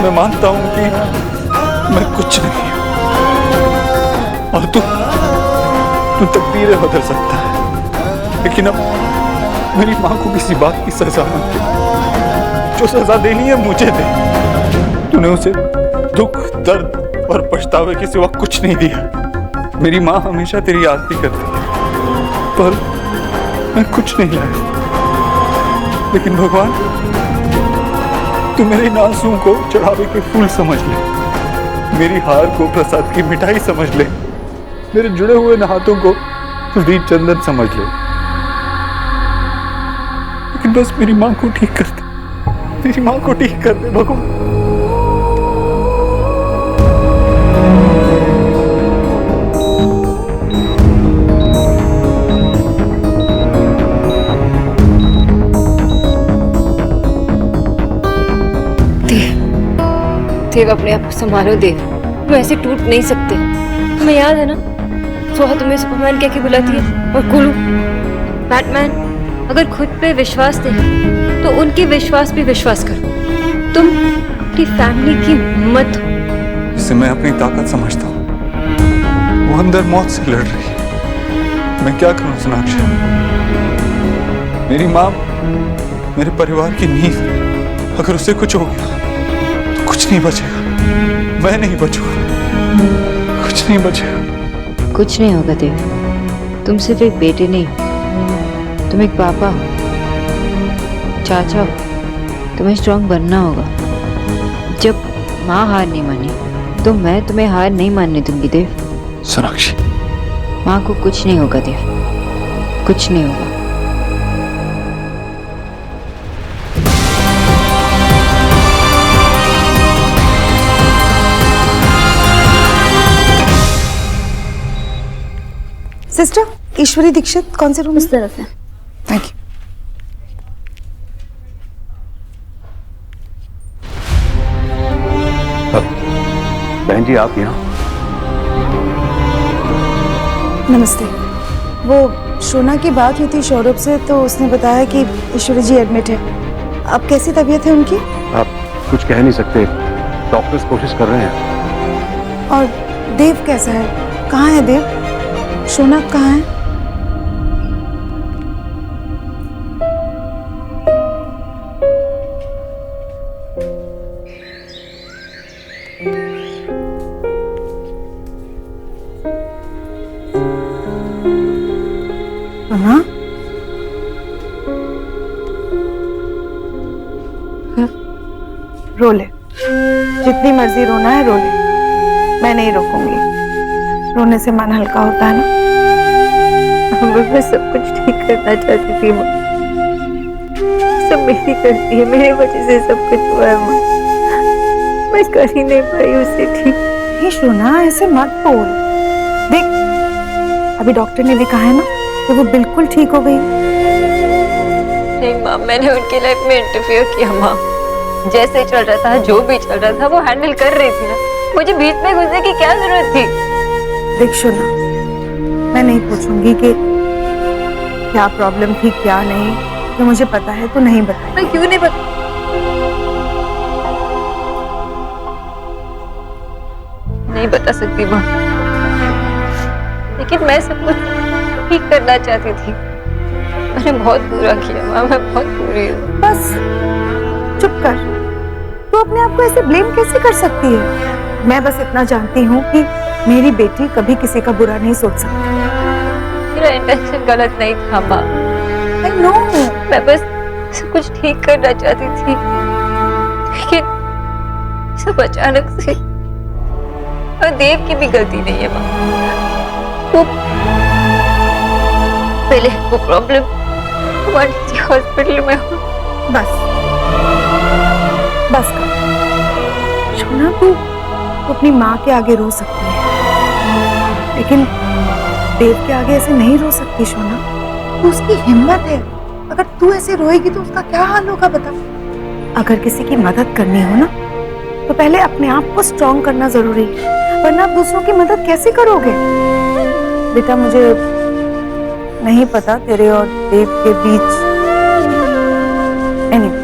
मैं मानता हूं कि मैं कुछ नहीं हूं और तू तकदीरें बदल सकता है, लेकिन अब मेरी माँ को किसी बात की सजा मत दे। जो सजा देनी है मुझे दे। तूने उसे दुख, दर्द और पछतावे के सिवा कुछ नहीं दिया। मेरी माँ हमेशा तेरी आरती करती है, पर मैं कुछ नहीं लाया। लेकिन भगवान, तू मेरे इन आंसुओं को चढ़ावे के फूल समझ ले, मेरी हार को प्रसाद की मिठाई समझ ले, मेरे जुड़े हुए हाथों को दीप चंदन समझ ले। लेकिन बस मेरी माँ को ठीक कर दे, मेरी माँ को ठीक कर दे भगवान। देव, अपने आप को संभालो देव, तुम ऐसे टूट नहीं सकते। तुम्हें याद है ना सोहा तुम्हें सुपरमैन कह के बुलाती है, और कुलू बैटमैन। अगर खुद पे विश्वास नहीं तो उनके विश्वास पे विश्वास करो। तुम अपनी फैमिली की हिम्मत हो जिसे मैं अपनी ताकत समझता हूँ, वो अंदर मौत से लड़ रही है। मैं क्या करूं सोनाक्षी? मेरी माँ मेरे परिवार की नींव, अगर उसे कुछ हो गया तो कुछ नहीं बचेगा। मैं नहीं बचूंगा, कुछ नहीं बचेगा। कुछ नहीं होगा देव, तुम सिर्फ एक बेटे नहीं हो, तुम एक पापा हो, चाचा हो। तुम्हें स्ट्रांग बनना होगा। जब माँ हार नहीं मानी तो मैं तुम्हें हार नहीं मानने दूंगी देव। सोनाक्षी, माँ को कुछ नहीं होगा देव, कुछ नहीं होगा। सिस्टर, ईश्वरी दीक्षित कौन से रूम? उस तरफ है। बहन जी आप यहाँ? नमस्ते। वो शोना की बात हुई थी सौरभ से, तो उसने बताया कि ईश्वरी जी एडमिट है। अब कैसी तबीयत है उनकी? आप कुछ कह नहीं सकते, डॉक्टर्स कोशिश कर रहे हैं। और देव कैसा है? कहाँ है देव? शोना कहाँ है? हाँ? रो ले, जितनी मर्जी रोना है रो ले, मैं नहीं रोकूंगी। रोने से मन हल्का होता है ना। मैं सब कुछ ठीक करना चाहती थी माँ, सब मेरी गलती है, मेरी वजह से सब कुछ हुआ है माँ, मैं कर ही नहीं पाई उसे ठीक। नहीं शोना, ऐसे मत बोल। देख, अभी डॉक्टर ने भी कहा है ना कि वो बिल्कुल ठीक हो गई। नहीं माँ, मैंने उनकी लाइफ में इंटरफियर किया माँ। जैसे चल रहा था, जो भी चल रहा था, वो हैंडल कर रही थी ना, मुझे बीच में घुसने की क्या जरूरत थी? देख शोना, मैं नहीं पूछूंगी कि क्या प्रॉब्लम थी क्या नहीं, तो मुझे पता है, तो नहीं बताया। मैं क्यों नहीं बता? नहीं बता सकती माँ, लेकिन मैं सब कुछ ठीक करना चाहती थी। मैंने बहुत बुरा किया माँ, मैं बहुत बुरी हूँ। बस चुप कर। तू अपने आप को ऐसे ब्लेम कैसे कर सकती है? मैं बस इतना जानती हूँ कि मेरी बेटी कभी किसी का बुरा नहीं सोच सकती। मेरा इंटेंशन गलत नहीं था माँ। I know। मैं बस सब कुछ ठीक करना चाहती थी, लेकिन सब अचानक से। और देव की भी गलती नहीं है माँ। वो पहले वो प्रॉब्लम हमारे हॉस्पिटल में हो। बस बस कर। शोना, तू अपनी माँ के आगे रो सकती है, लेकिन देव के आगे ऐसे नहीं रो सकती शोना। तो उसकी हिम्मत है, अगर तू ऐसे रोएगी तो उसका क्या हाल होगा बता। अगर किसी की मदद करनी हो ना, तो पहले अपने आप को स्ट्रॉन्ग करना जरूरी है, वरना आप दूसरों की मदद कैसे करोगे? बेटा, मुझे नहीं पता तेरे और देव के बीच। anyway,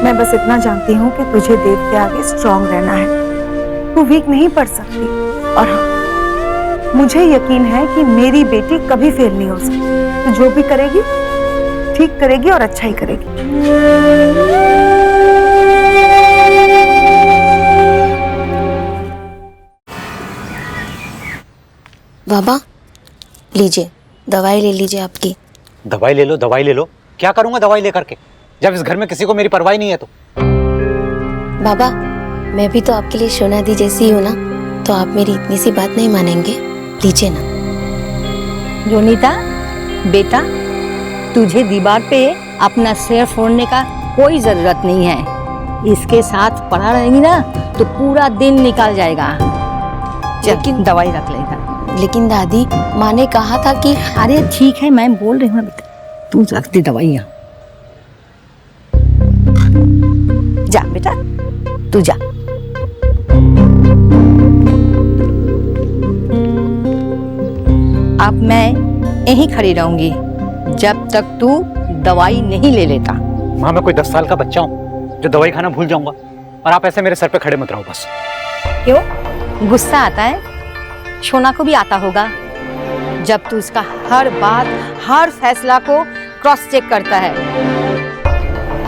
मैं बस इतना जानती हूँ कि तुझे देव के आगे स्ट्रॉन्ग रहना है। तू वीक नहीं पड़ सकती। और हाँ, मुझे यकीन है कि मेरी बेटी कभी फेल नहीं हो सकती। तो जो भी करेगी ठीक करेगी और अच्छा ही करेगी। बाबा लीजिए, दवाई ले लीजिए आपकी। दवाई ले लो, दवाई ले लो। क्या करूंगा दवाई लेकर के, जब इस घर में किसी को मेरी परवाह नहीं है तो? बाबा, मैं भी तो आपके लिए शोना दी जैसी हूँ ना, तो आप मेरी इतनी सी बात नहीं मानेंगे? लीजिए ना। जोनीता बेटा, तुझे दीवार पे अपना सिर फोड़ने का कोई जरूरत नहीं है। इसके साथ पड़ा रहेगी ना तो पूरा दिन निकल जाएगा। लेकिन दवाई रख लेगा। लेकिन दादी, माँ ने कहा था कि। अरे ठीक है, मैं बोल रही हूँ बेटा, तू रख दे दवाइयाँ। जा बेटा, तू जा। अब मैं यहीं खड़ी रहूंगी जब तक तू दवाई नहीं ले लेता। माँ, मैं कोई 10 साल का बच्चा हूँ जो दवाई खाना भूल जाऊंगा? और आप ऐसे मेरे सर पे खड़े मत रहो बस। क्यों गुस्सा आता है? शोना को भी आता होगा, जब तू उसका हर बात हर फैसला को क्रॉस चेक करता है।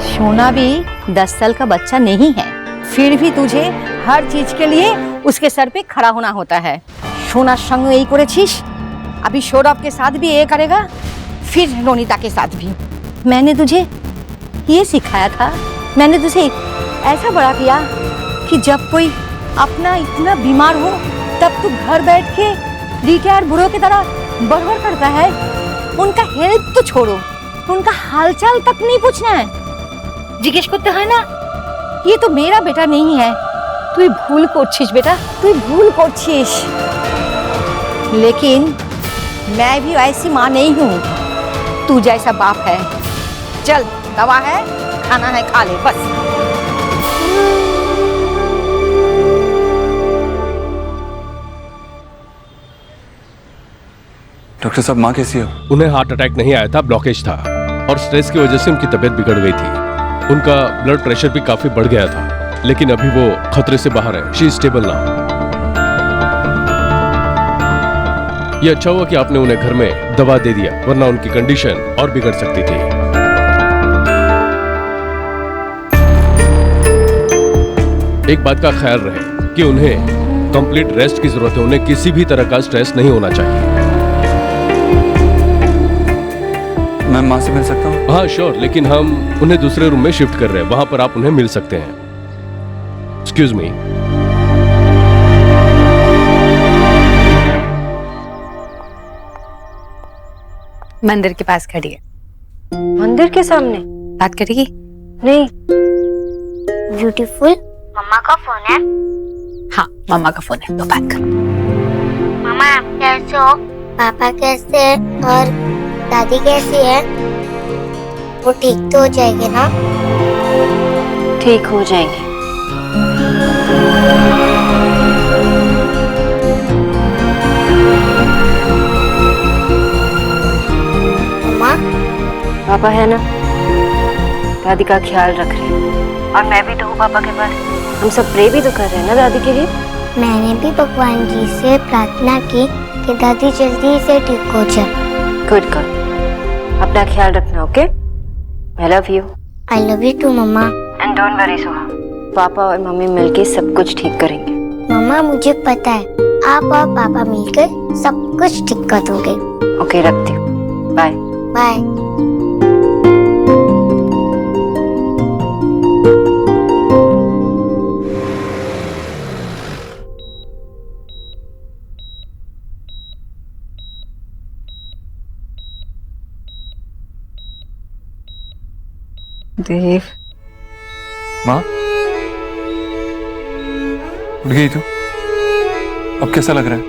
शोना भी 10 साल का बच्चा नहीं है, फिर भी तुझे हर चीज के लिए उसके सर पे खड़ा होना होता है। शोना संग यही करेছিস, अभी सौरभ के साथ भी ये करेगा, फिर रोनिता के साथ भी। मैंने तुझे ये सिखाया था, मैंने तुझे ऐसा बड़ा किया कि जब कोई अपना इतना बीमार हो तब तू घर बैठ के रिटायर बूढ़ों की तरह बड़बड़ करता है। उनका हेल्थ तो छोड़ो, उनका हालचाल तक नहीं पूछना है, जिज्ञेस करते है ना। ये तो मेरा बेटा नहीं है। तू भूल करছিস बेटा, तू भूल करছিস। लेकिन मैं भी ऐसी माँ नहीं हूँ, तू जैसा बाप है। चल, दवा है, खाना है, खा ले बस। डॉक्टर साहब माँ कैसी है? उन्हें हार्ट अटैक नहीं आया था, ब्लॉकेज था और स्ट्रेस की वजह से उनकी तबीयत बिगड़ गई थी। उनका ब्लड प्रेशर भी काफी बढ़ गया था, लेकिन अभी वो खतरे से बाहर है। She is stable now. ये अच्छा हुआ कि आपने उन्हें घर में दवा दे दिया, वरना उनकी कंडीशन और बिगड़ सकती थी। एक बात का ख्याल रहे कि उन्हें कंप्लीट रेस्ट की जरूरत है। उन्हें किसी भी तरह का स्ट्रेस नहीं होना चाहिए। मैं माँ से मिल सकता हूँ? हाँ श्योर, लेकिन हम उन्हें दूसरे रूम में शिफ्ट कर रहे हैं, वहां पर आप उन्हें मिल सकते हैं। Excuse me. मंदिर के पास खड़ी है। मंदिर के सामने बात करेगी? नहीं। ब्यूटीफुल, मम्मा का फोन है। हाँ, मम्मा का फोन है, तो बात कर। मम्मा आप कैसे हो? पापा कैसे है? और दादी कैसी है? वो ठीक तो हो जाएंगे ना? ठीक हो जाएंगे। मम्मा पापा है ना, दादी का ख्याल रख रहे हैं और मैं भी तो हूँ पापा के पास। हम सब प्रे भी तो कर रहे हैं ना दादी के लिए। मैंने भी भगवान जी से प्रार्थना की कि दादी जल्दी से ठीक हो जाए। गुड गुड, अपना ख्याल रखना। Okay, I love you. I love you too mama. And don't worry Soha, पापा और मम्मी मिलके सब कुछ ठीक करेंगे। मम्मा मुझे पता है आप और पापा मिलकर सब कुछ ठीक कर दोगे। ओके, रखती हूँ। Bye bye. देव। माँ, उठ गई तू? अब कैसा लग रहा है?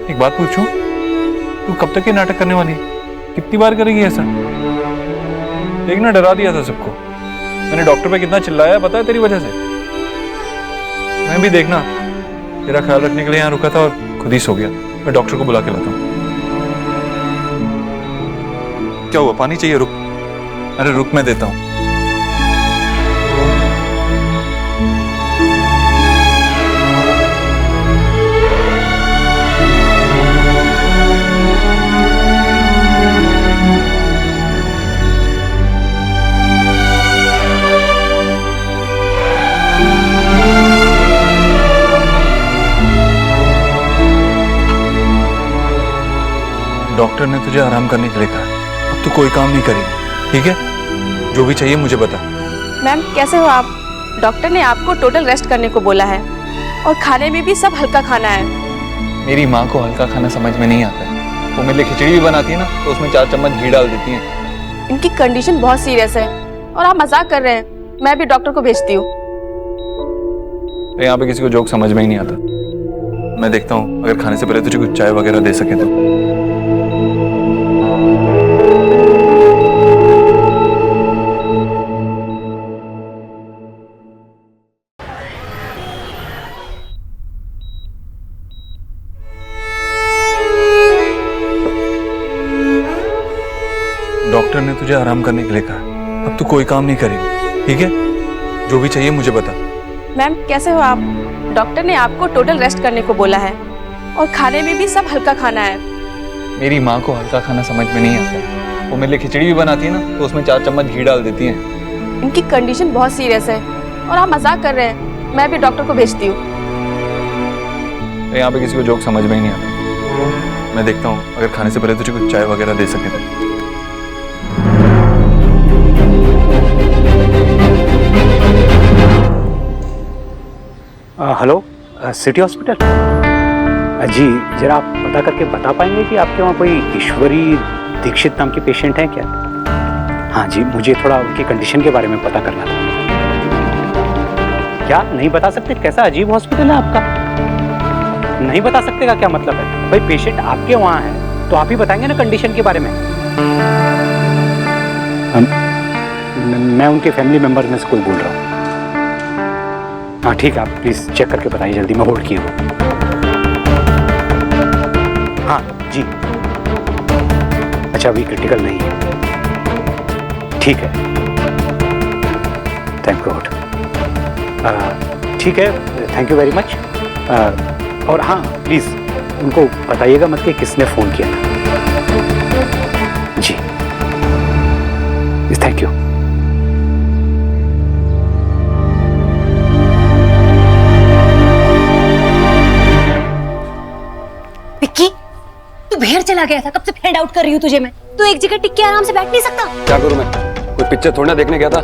एक बात पूछूं, तू कब तक ये नाटक करने वाली है? कितनी बार करेगी ऐसा? एक ना डरा दिया था सबको। मैंने डॉक्टर पे कितना चिल्लाया पता है तेरी वजह से। मैं भी देखना तेरा ख्याल रखने के लिए यहाँ रुका था और खुद ही सो गया। मैं डॉक्टर को बुला के लाता हूँ। क्या हुआ, पानी चाहिए? रुक। अरे रुक, मैं देता हूँ। डॉक्टर ने तुझे आराम करने के लिए कहा। अब तू कोई काम नहीं करेगी, ठीक है? जो भी चाहिए मुझे बता। मैम कैसे हो आप? डॉक्टर ने आपको टोटल रेस्ट करने को बोला है और खाने में भी सब हल्का खाना है। मेरी माँ को हल्का खाना समझ में नहीं आता है। वो मेरे लिए खिचड़ी भी बनाती है ना, तो उसमें 4 चम्मच घी डाल देती है। इनकी कंडीशन बहुत सीरियस है और आप मजाक कर रहे हैं। मैं भी डॉक्टर को भेजती हूँ। यहाँ पे किसी को जोक समझ में ही नहीं आता। मैं देखता हूँ अगर खाने से पहले तुझे कुछ चाय वगैरह दे सके तो। डॉक्टर ने तुझे आराम करने के लिए कहा। अब तू कोई काम नहीं करेगी, ठीक है? जो भी चाहिए मुझे बता। मैम कैसे हो आप? डॉक्टर ने आपको टोटल रेस्ट करने को बोला है और खाने में भी सब हल्का खाना है। मेरी माँ को हल्का खाना समझ में नहीं आता है। वो मेरे लिए खिचड़ी भी बनाती है ना, तो उसमें 4 चम्मच घी डाल देती है। इनकी कंडीशन बहुत सीरियस है और आप मजाक कर रहे हैं। मैं भी डॉक्टर को भेजती हूँ। यहाँ पे किसी को जोक समझ में ही नहीं आता। मैं देखता हूँ अगर खाने से पहले तुझे कुछ चाय वगैरह दे सके तो। Hello, city hospital? जी, जरा आप पता करके बता पाएंगे कि आपके वहाँ कोई ईश्वरी दीक्षित नाम की पेशेंट है क्या? हाँ जी, मुझे थोड़ा उनकी कंडीशन के बारे में पता करना था। क्या नहीं बता सकते? कैसा अजीब हॉस्पिटल है आपका। नहीं बता सकते का क्या मतलब है? भाई पेशेंट आपके वहाँ है तो आप ही बताएंगे ना कंडीशन के बारे में। मैं उनके फैमिली मेंबर में से कोई बोल रहा हूँ। हाँ ठीक है, आप प्लीज चेक करके बताइए जल्दी, मैं होल्ड किए हूँ। हाँ जी, बच्चा अभी क्रिटिकल नहीं है। ठीक है, थैंक गॉड। ठीक है, थैंक यू वेरी मच। और हाँ, प्लीज उनको बताइएगा मत कि किसने फोन किया था। जी, थैंक यू। विक्की, तू बाहर चला गया था, कब से फैंड आउट कर रही हूँ तुझे मैं। तू एक जगह टिक के आराम से बैठ नहीं सकता? क्या करूं मैं? कोई पिक्चर थोड़ी ना देखने गया था।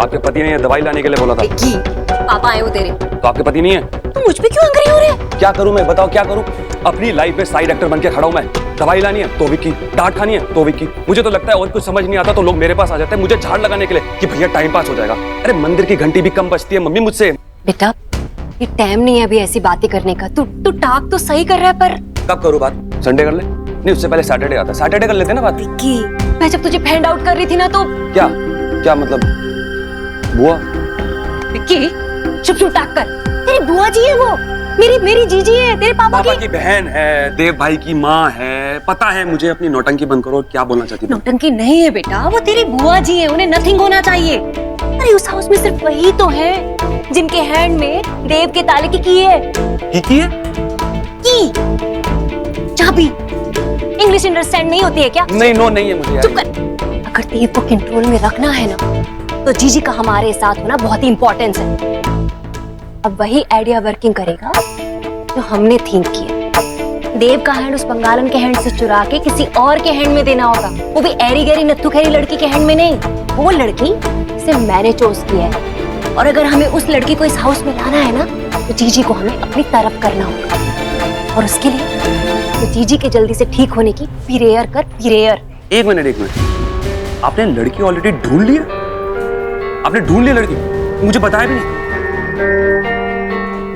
आपके पति ने ये दवाई लाने के लिए बोला था। विक्की, पापा आए हो तेरे। तो आपके पति नहीं है? तू मुझ पे क्यों एंग्री हो रहा है? क्या करूं मैं, बताओ क्या करूं? अपनी लाइफ में साइड एक्टर बन के खड़ा हूं मैं। दवाई लानी है तो विक्की, डांट खानी है तो विक्की। मुझे तो लगता है और कुछ समझ नहीं आता तो लोग मेरे पास आ जाते हैं मुझे झाड़ लगाने के लिए कि भैया टाइम पास हो जाएगा। अरे मंदिर की घंटी भी कम बजती है मम्मी मुझसे। बेटा, ये टाइम नहीं है अभी ऐसी बातें करने का। तू टाक तो सही कर रहा है, पर कब करूं बात? संडे कर ले? नहीं, उससे पहले सैटरडे आता है। सैटरडे कर लेते ना बात। विक्की, मैं जब तुझे फैंड आउट कर रही थी ना तो क्या मतलब? बुआ? विक्की, चुप चुप टाक कर। तेरी बुआ जी है वो, मेरी जीजी है, तेरे पापा की बहन है, देव भाई की माँ है। पता है मुझे, अपनी नौटंकी बंद करो। क्या बोलना चाहती है? नौटंकी नहीं है बेटा, वो तेरी बुआ जी है, उन्हें नथिंग होना चाहिए। अरे उस हाउस में सिर्फ वही तो है जिनके हैंड में देव के ताले की है। की है? की चाबी। इंग्लिश अंडरस्टैंड नहीं होती है क्या? नहीं, नो नहीं है मुझे। चुप कर। अगर देव को कंट्रोल में रखना है ना तो जीजी का हमारे साथ होना बहुत ही इंपॉर्टेंस है। अब वही आइडिया वर्किंग करेगा जो हमने थिंक किया। देव का हैंड उस बंगालन के हैंड से चुरा के किसी और के हैंड में देना होगा, वो भी ऐरी गैरी नत्थु खैरी लड़की के हैंड में नहीं। वो लड़की जिसे मैंने चूज किया है, और अगर हमें उस लड़की को इस हाउस में लाना है ना तो जीजी को हमें अपनी तरफ करना होगा। और उसके लिए तो जीजी के जल्दी से ठीक होने की प्रेयर कर, प्रेयर। एक मिनट, आपने लड़की ऑलरेडी ढूंढ लिया? आपने ढूंढ लिया लड़की? मुझे बताया भी नहीं।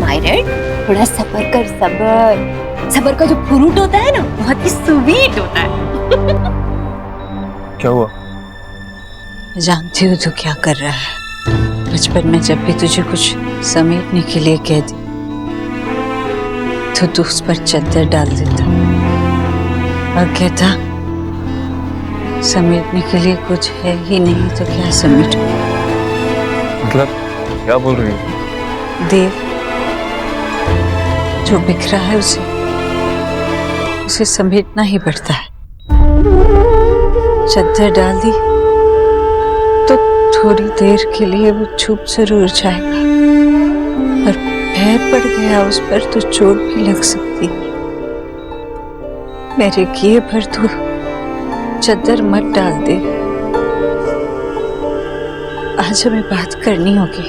मायरेड, थोड़ा सब्र कर। सब्र का जो फ्रूट होता है ना बहुत ही स्वीट होता है। क्या हुआ? जानती हूँ तू क्या कर रहा है। बचपन में जब भी तुझे कुछ समेटने के लिए कह दी तो तू उस पर चादर डाल देता और कहता समेटने के लिए कुछ है ही नहीं तो क्या समेटू। मतलब क्या बोल रही है? देव जो बिखरा है उसे समेटना ही पड़ता है। चादर डाल दी तो थोड़ी देर के लिए वो चुप जरूर जाएगा, पर पैर पड़ गया उस पर तो चोट भी लग सकती। मेरे किए पर तू चादर मत डाल दे। आज हमें बात करनी होगी।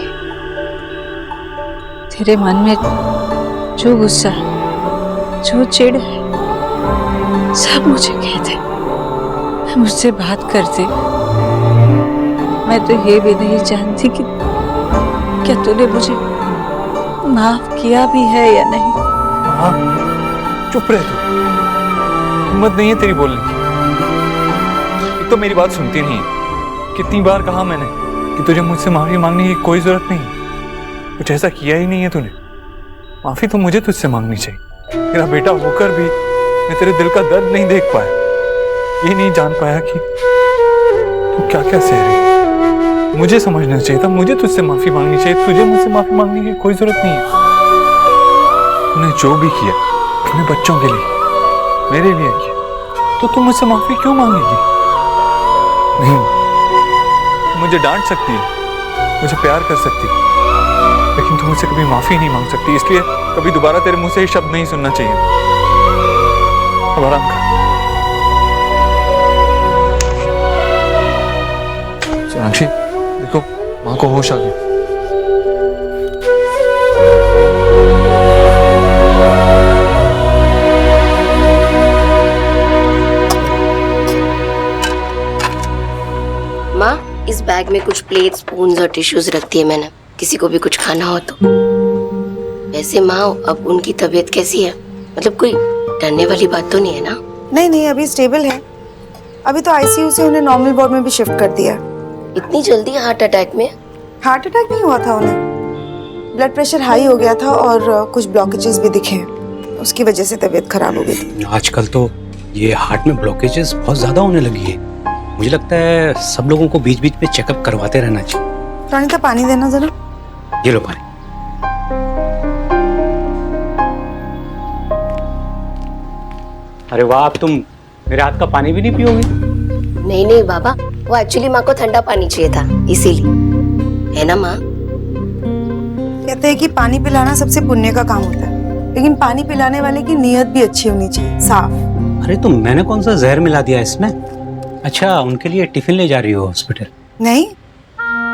तेरे मन में जो गुस्सा, जो चिढ़ है, सब मुझे कह दे, मुझसे बात कर दे। मैं तो ये भी नहीं जानती कि क्या तूने मुझे माफ किया भी है या नहीं। हाँ, चुप रह तू, हिम्मत नहीं है तेरी बोलने की। एक तो मेरी बात सुनती नहीं। कितनी बार कहा मैंने कि तुझे मुझसे माफी मांगने की कोई जरूरत नहीं, कुछ ऐसा किया ही नहीं है तूने। माफी तो मुझे तुझसे मांगनी चाहिए। तेरा बेटा होकर भी मैं तेरे दिल का दर्द नहीं देख पाया, ये नहीं जान पाया कि तू क्या क्या सह रही। मुझे समझना चाहिए था, मुझे तुझसे माफी मांगनी चाहिए। तुझे मुझसे माफी मांगने की कोई जरूरत नहीं है। तूने जो भी किया अपने बच्चों के लिए, मेरे लिए किया, तो तू मुझसे माफी क्यों मांगेगी? नहीं, मुझे डांट सकती है, मुझे प्यार कर सकती है, लेकिन तू मुझसे कभी माफी नहीं मांग सकती। इसलिए कभी दोबारा तेरे मुंह से ये शब्द नहीं सुनना चाहिए। अब आराम कर। सोनाक्षी, देखो माँ को होश आ गया। माँ, इस बैग में कुछ प्लेट, स्पून्स और टिश्यूज रख दिए मैंने, किसी को भी कुछ खाना हो तो। वैसे माँ, अब उनकी तबीयत कैसी है? मतलब कोई डरने वाली बात तो नहीं है ना? नहीं, अभी स्टेबल है। अभी तो आईसीयू से उन्हें नॉर्मल वार्ड में भी शिफ्ट कर दिया। इतनी जल्दी हार्ट अटैक में? हार्ट अटैक नहीं हुआ था उन्हें, ब्लड प्रेशर हाई हो गया था और कुछ ब्लॉकेजेस भी दिखे, उसकी वजह से तबीयत खराब हो गई थी। आजकल तो ये हार्ट में ब्लॉकेजेस बहुत ज्यादा होने लगी है। मुझे लगता है सब लोगों को बीच बीच में चेकअप करवाते रहना चाहिए। रानी पानी देना जरा। ये लो पानी। अरे वाह, अब तुम मेरे हाथ का पानी भी नहीं पियोगे? नहीं नहीं बाबा, वो एक्चुअली माँ को ठंडा पानी चाहिए था, इसीलिए। है ना माँ? कहते हैं कि पानी पिलाना सबसे पुण्य का काम होता है, लेकिन पानी पिलाने वाले की नीयत भी अच्छी होनी चाहिए, साफ। अरे तो मैंने कौन सा जहर मिला दिया इसमें? अच्छा, उनके लिए टिफिन ले जा रही हो हॉस्पिटल? नहीं,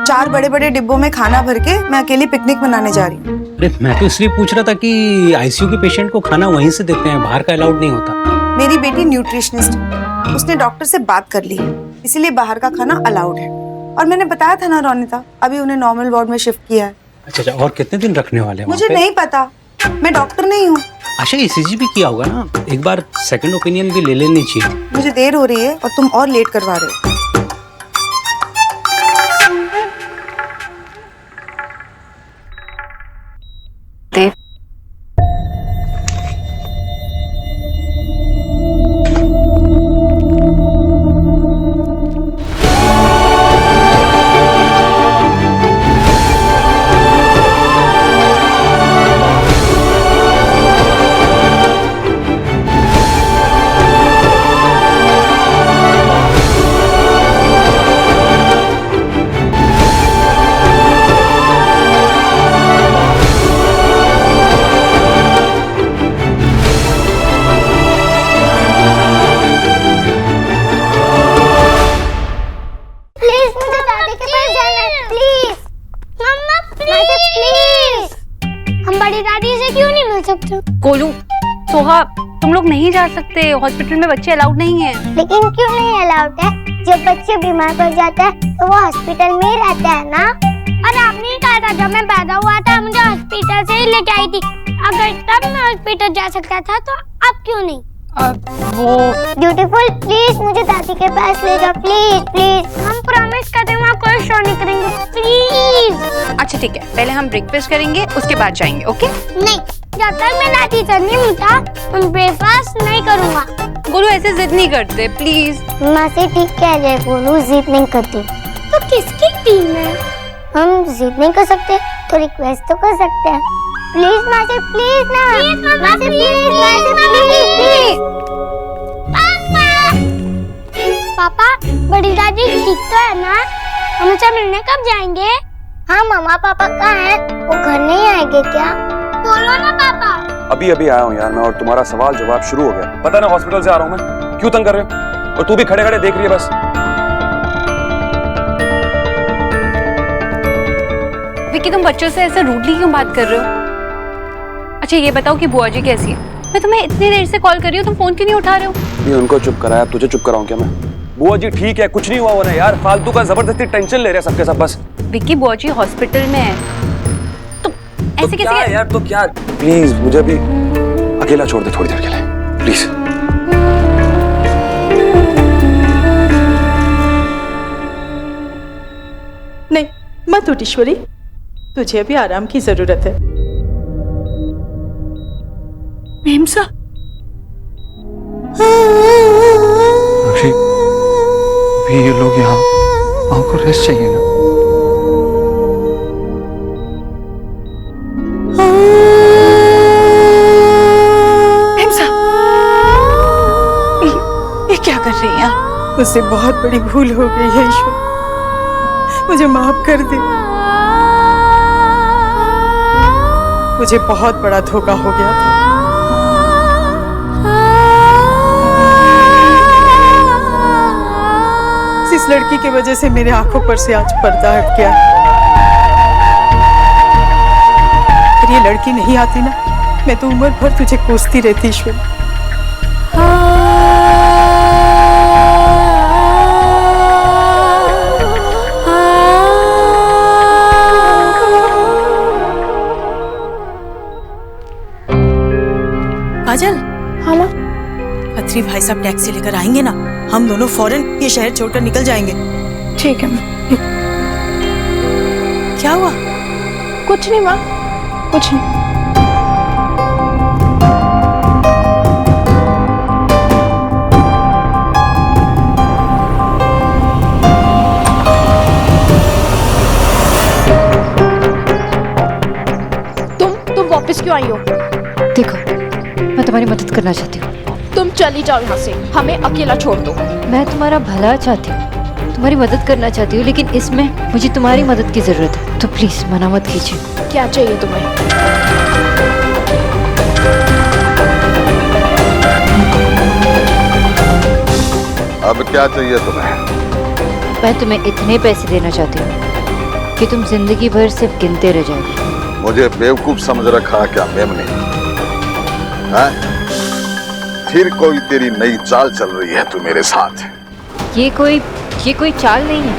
4 बड़े बड़े डिब्बों में खाना भर के मैं अकेली पिकनिक मनाने जा रही हूँ। अरे मैं तो इसलिए पूछ रहा था कि आईसीयू के पेशेंट को खाना वहीं से देते हैं, बाहर का अलाउड नहीं होता। मेरी बेटी न्यूट्रिशनिस्ट है, उसने डॉक्टर से बात कर ली है, इसीलिए बाहर का खाना अलाउड है। और मैंने बताया था ना रोनिता, अभी उन्हें नॉर्मल वार्ड में शिफ्ट किया है। अच्छा, और कितने दिन रखने वाले हैं? मुझे नहीं पता, मैं डॉक्टर नहीं हूँ। अच्छा, ईसीजी भी किया होगा ना, एक बार सेकंड ओपिनियन भी ले लेनी चाहिए। मुझे देर हो रही है और तुम और लेट करवा रहे हो। देव, गोलू, सोहा, तुम लोग नहीं जा सकते, हॉस्पिटल में बच्चे अलाउड नहीं है। लेकिन क्यों नहीं अलाउड है? जब बच्चे बीमार पड़ जाते हैं तो वो हॉस्पिटल में ही रहते हैं ना। और आपने ही कहा था जब मैं पैदा हुआ था मुझे हॉस्पिटल से ही लेके आई थी। अगर तब मैं हॉस्पिटल जा सकता था तो अब क्यों नहीं? वो ब्यूटीफुल, प्लीज मुझे दादी के पास ले जाओ, प्लीज प्लीज। हम प्रॉमिस करते हैं वहाँ कोई शो नहीं करेंगे, प्लीज। अच्छा ठीक है, पहले हम ब्रेकफास्ट करेंगे, उसके बाद जाएंगे, ओके? नहीं, जब तक मैं दादी से नहीं मिलता मैं ब्रेकफास्ट नहीं करूँगा। गोलू ऐसे जिद नहीं करते, प्लीज। माँ से ठीक कह रहे, गोलू जिद नहीं करती। तो किसकी टीम है? हम जिद नहीं कर सकते तो रिक्वेस्ट तो कर सकते हैं। प्लीज माँ से, प्लीज ना, माँ से प्लीज, माँ से प्लीज, प्लीज। पापा, बड़ी दादी ठीक तो है ना? हमसे मिलने कब जाएंगे? हाँ, मम्मा पापा कहाँ हैं? वो घर नहीं आएंगे क्या? बोलो ना पापा। अभी अभी आया हूँ यार मैं, और तुम्हारा सवाल जवाब शुरू हो गया। पता ना हॉस्पिटल से आ रहा हूँ मैं, क्यों तंग कर रहे हो? और तू भी खड़े खड़े देख रही है बस। विक्की, तुम बच्चों से ऐसे रूडली क्यों बात कर रहे हो? अच्छा ये बताओ कि बुआ जी कैसी है? मैं तुम्हें इतनी देर से कॉल कर रही हूँ, तुम फोन क्यों नहीं उठा रहे हो? ये उनको चुप कराया, तुझे चुप कराऊं क्या मैं? बुआ जी ठीक है, कुछ नहीं हुआ उन्हें यार, फालतू का जबरदस्ती टेंशन ले रहे हैं सबके सब बस। विक्की, बुआ जी हॉस्पिटल में है, तुम ऐसे क्या है यार? तो क्या, प्लीज मुझे भी अकेला छोड़ दे थोड़ी देर के लिए, प्लीज। नहीं मत उठ ईश्वरी, तुझे अभी आराम की जरूरत है। मेमसा, अभी ये लोग यहाँ माँ को रेस्ट चाहिए ना। मेमसा, ये क्या कर रही है? मुझसे बहुत बड़ी भूल हो गई है ईश्वर, मुझे माफ कर दे। मुझे बहुत बड़ा धोखा हो गया था। इस लड़की की वजह से मेरे आंखों पर से आज पर्दा हट गया। अगर ये लड़की नहीं आती ना, मैं तो उम्र भर तुझे कोसती रहती ईश्वर। काजल, हाँ माँ। खत्री भाई साहब टैक्सी लेकर आएंगे ना, हम दोनों फौरन ये शहर छोड़कर निकल जाएंगे। ठीक है माँ। क्या हुआ? कुछ नहीं माँ, कुछ नहीं। आई हो? देखो, मैं तुम्हारी मदद करना चाहती हूँ। तुम चली जाओ यहाँ से, हमें अकेला छोड़ दो। मैं तुम्हारा भला चाहती हूँ, तुम्हारी मदद करना चाहती हूँ, लेकिन इसमें मुझे तुम्हारी मदद की जरूरत है, तो प्लीज मना मत कीजिए। क्या चाहिए तुम्हें? अब क्या चाहिए तुम्हें? मैं तुम्हें इतने पैसे देना चाहती हूँ कि तुम जिंदगी भर सिर्फ गिनते रह जाओगे। मुझे बेवकूफ समझ रखा क्या मेमने? हाँ? फिर कोई तेरी नई चाल चल रही है तू मेरे साथ? ये कोई चाल नहीं है।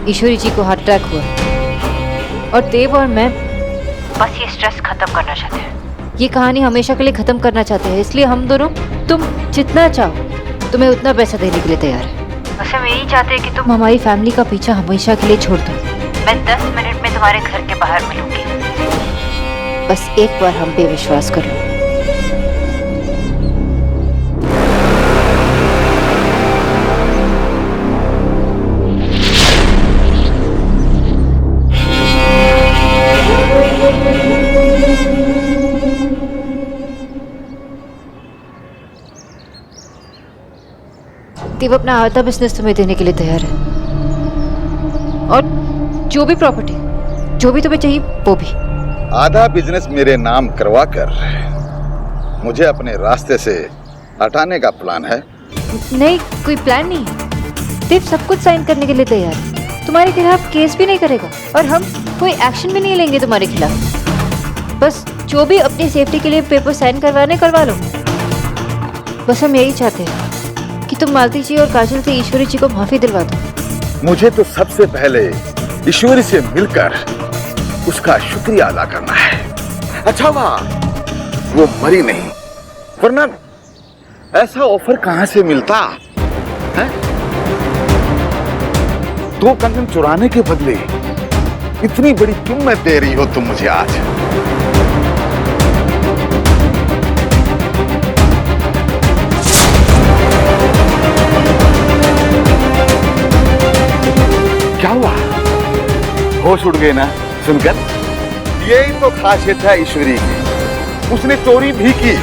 ईश्वरी जी को हार्ट अटैक हुआ है और देव और मैं बस ये स्ट्रेस खत्म करना चाहते हैं। ये कहानी हमेशा के लिए खत्म करना चाहते हैं, इसलिए हम दोनों, तुम जितना चाहो तुम्हें उतना पैसा देने के लिए तैयार है। बस हम यही चाहते हैं कि तुम हमारी फैमिली का पीछा हमेशा के लिए छोड़ दो। मैं 10 मिनट में तुम्हारे घर के बाहर मिलूंगी। बस एक बार हम पे विश्वास कर लो। देव अपना आधा बिजनेस तुम्हें देने के लिए तैयार है, और जो भी प्रॉपर्टी, जो भी तुम्हें चाहिए वो भी। आधा बिजनेस मेरे नाम करवा कर मुझे अपने रास्ते से हटाने का प्लान है? नहीं, कोई प्लान नहीं है। देव सब कुछ साइन करने के लिए तैयार है, तुम्हारे खिलाफ केस भी नहीं करेगा और हम कोई एक्शन भी नहीं लेंगे तुम्हारे खिलाफ। बस जो भी अपनी सेफ्टी के लिए पेपर साइन करवा लो। बस हम यही चाहते हैं कि तुम मालती जी और काजल से ईश्वरी जी को माफी दिलवा दो। मुझे तो सबसे पहले ईश्वरी से मिलकर उसका शुक्रिया अदा करना है। अच्छा हुआ वो मरी नहीं, वरना ऐसा ऑफर कहां से मिलता है? 2 कंगन चुराने के बदले इतनी बड़ी कीमत दे रही हो तुम मुझे आज। क्या हुआ? होश उड़ गए ना सुनकर? यही तो खासियत है ईश्वरी की। उसने चोरी भी की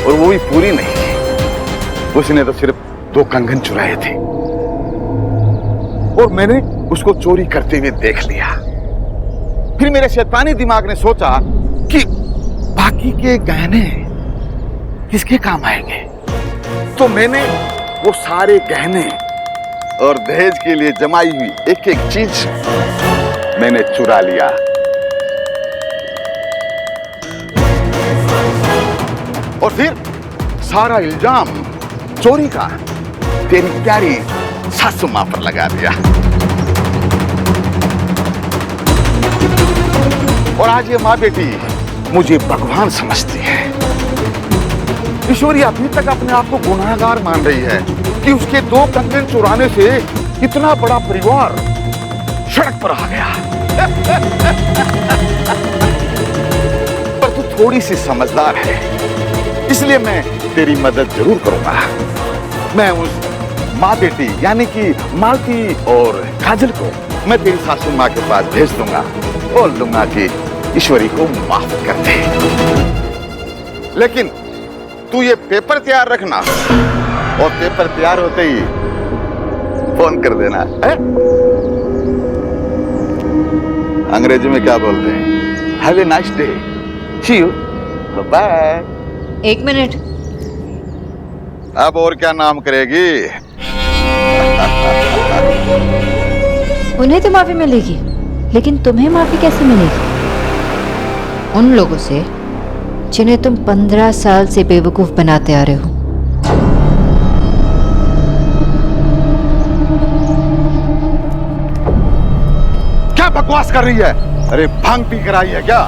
और वो भी पूरी नहीं की। उसने तो सिर्फ 2 कंगन चुराए थे और मैंने उसको चोरी करते हुए देख लिया। फिर मेरे शैतानी दिमाग ने सोचा कि बाकी के गहने किसके काम आएंगे, तो मैंने वो सारे गहने और दहेज के लिए जमाई हुई एक-एक चीज मैंने चुरा लिया। और फिर सारा इल्जाम चोरी का तेरी प्यारी सासू मां पर लगा दिया। और आज ये माँ बेटी मुझे भगवान समझती है। ईश्वरी अभी तक अपने आप को गुनाहगार मान रही है कि उसके 2 कंगन चुराने से इतना बड़ा परिवार सड़क पर आ गया। पर तू थोड़ी सी समझदार है, इसलिए मैं तेरी मदद जरूर करूंगा। मैं उस माँ बेटी यानी कि मालती और काजल को मैं तेरी सासू माँ के पास भेज दूंगा और लूंगा कि ईश्वरी को माफ कर दे। लेकिन तू ये पेपर तैयार रखना और पेपर तैयार होते ही फोन कर देना है? अंग्रेजी में क्या बोलते हैं? Have a nice day, see you, bye. 1 minute. अब और क्या नाम करेगी? उन्हें तो माफी मिलेगी, लेकिन तुम्हें माफी कैसे मिलेगी? उन लोगों से जिन्हें तुम 15 साल से बेवकूफ बनाते आ रहे हो। क्या बकवास कर रही है? अरे भांग पी कर आई है क्या?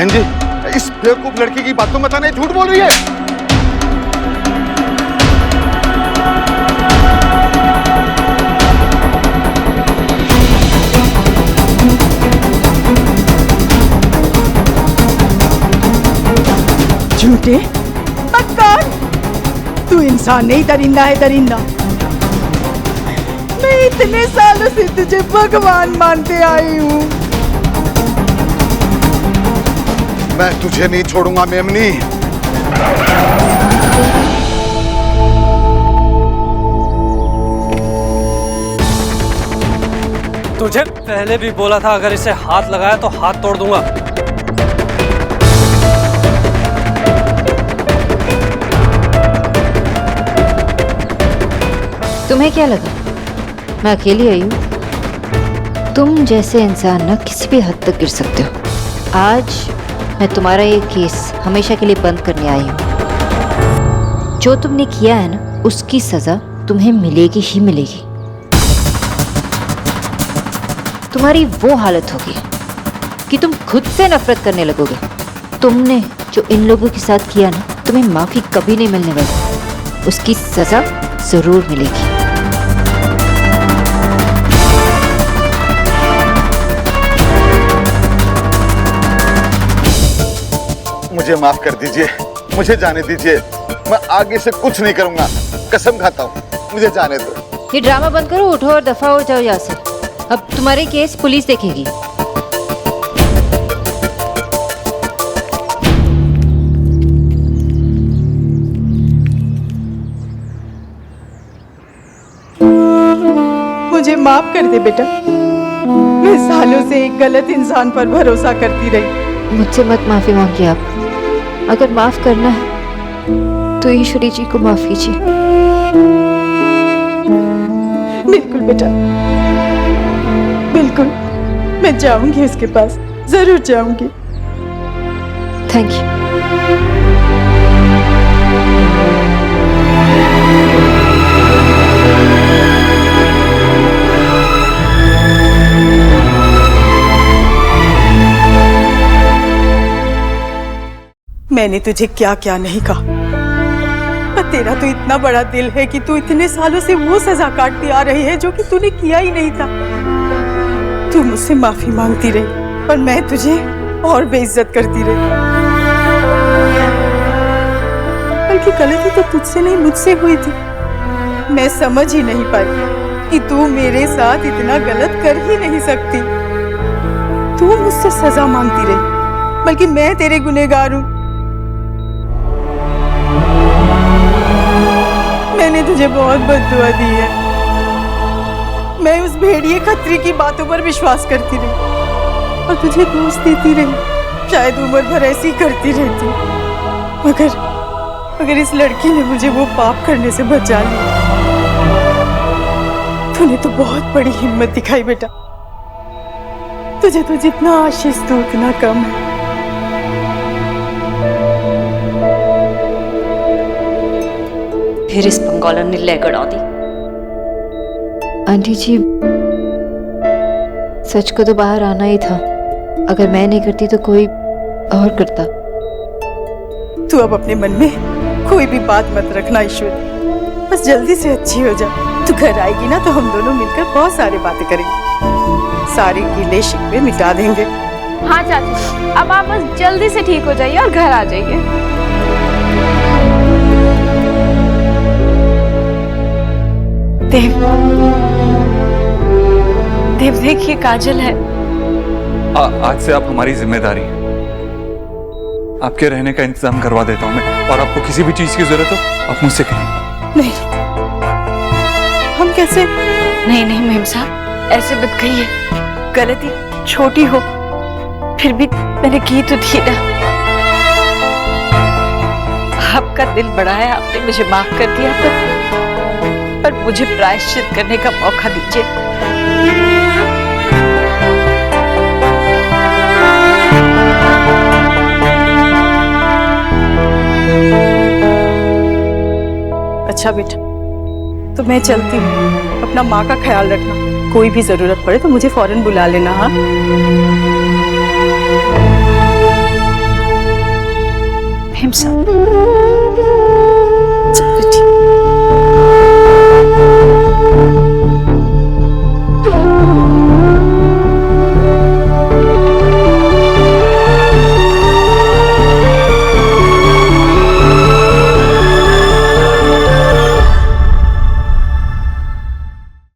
बहन जी, इस बेवकूफ लड़की की बातों में नहीं झूठ बोल रही है। झूठे मक्कार, तू इंसान नहीं, दरिंदा है, दरिंदा। मैं इतने सालों से तुझे भगवान मानते आई हूँ। मैं तुझे नहीं छोड़ूंगा मेमनी। तुझे पहले भी बोला था अगर इसे हाथ लगाया तो हाथ तोड़ दूंगा। तुम्हें क्या लगा मैं अकेली आई हूँ? तुम जैसे इंसान ना किसी भी हद तक गिर सकते हो। आज मैं तुम्हारा ये केस हमेशा के लिए बंद करने आई हूँ। जो तुमने किया है ना, उसकी सजा तुम्हें मिलेगी ही मिलेगी। तुम्हारी वो हालत होगी कि तुम खुद से नफरत करने लगोगे। तुमने जो इन लोगों के साथ किया ना, तुम्हें माफी कभी नहीं मिलने वाली। उसकी सजा जरूर मिलेगी। मुझे माफ कर दीजिए, मुझे जाने दीजिए। मैं आगे से कुछ नहीं करूंगा, कसम खाता हूँ। मुझे जाने दो। ये ड्रामा बंद करो, उठो और दफा हो जाओ यहाँ से। अब तुम्हारे केस पुलिस देखेगी। मुझे माफ कर दे बेटा। मैं सालों से एक गलत इंसान पर भरोसा करती रही। मुझसे मत माफी मांगिए आप। अगर माफ करना है तो ईश्वरी जी को माफ कीजिए। बिल्कुल बेटा, बिल्कुल। मैं जाऊंगी उसके पास, जरूर जाऊंगी। Thank you. मैंने तुझे क्या क्या नहीं कहा, पर तेरा तो इतना बड़ा दिल है कि तू इतने सालों से वो सजा काटती आ रही है जो कि तूने किया ही नहीं था। तू मुझसे माफी मांगती रही, पर मैं तुझे और बेइज्जत करती रही। बल्कि गलती तो तुझसे नहीं, मुझसे हुई थी। मैं समझ ही नहीं पाई कि तू मेरे साथ इतना गलत कर ही नहीं सकती। तू मुझसे सजा मांगती रही, बल्कि मैं तेरे गुनहगार हूं। मैंने तुझे बहुत बद्दुआ दी है। मैं उस भेड़िए खत्री की बातों पर विश्वास करती रही और तुझे दोष देती रही। शायद उम्र भर ऐसी करती रहती, मगर इस लड़की ने मुझे वो पाप करने से बचा लिया। तूने तो बहुत बड़ी हिम्मत दिखाई बेटा। तुझे तो जितना आशीष दो उतना कम है। फिर इस बंगालन ने ले गड़ा दी। आंटी जी, सच को तो बाहर आना ही था। अगर मैं नहीं करती तो कोई और करता। तू अब अपने मन में कोई भी बात मत रखना ईश्वर। बस जल्दी से अच्छी हो जा। तू घर आएगी ना तो हम दोनों मिलकर बहुत सारी बातें करेंगे। सारे गिले शिकवे मिटा देंगे। हाँ चाची, अब आप बस जल्दी से ठीक हो जाइए और घर आ जाइए। देव देखिए, काजल है। आज से आप हमारी जिम्मेदारी है। आपके रहने का इंतजाम करवा देता हूँ मैं, और आपको किसी भी चीज की जरूरत हो आप मुझसे कहिए। नहीं, हम कैसे? नहीं नहीं मेम साहब, ऐसे मत कहिए। गलती छोटी हो फिर भी मैंने की तो थी ना। आपका दिल बड़ा है, आपने मुझे माफ कर दिया, पर मुझे प्रायश्चित करने का मौका दीजिए। अच्छा बेटा, तो मैं चलती हूँ। अपना माँ का ख्याल रखना। कोई भी जरूरत पड़े तो मुझे फौरन बुला लेना। हाँ, himself.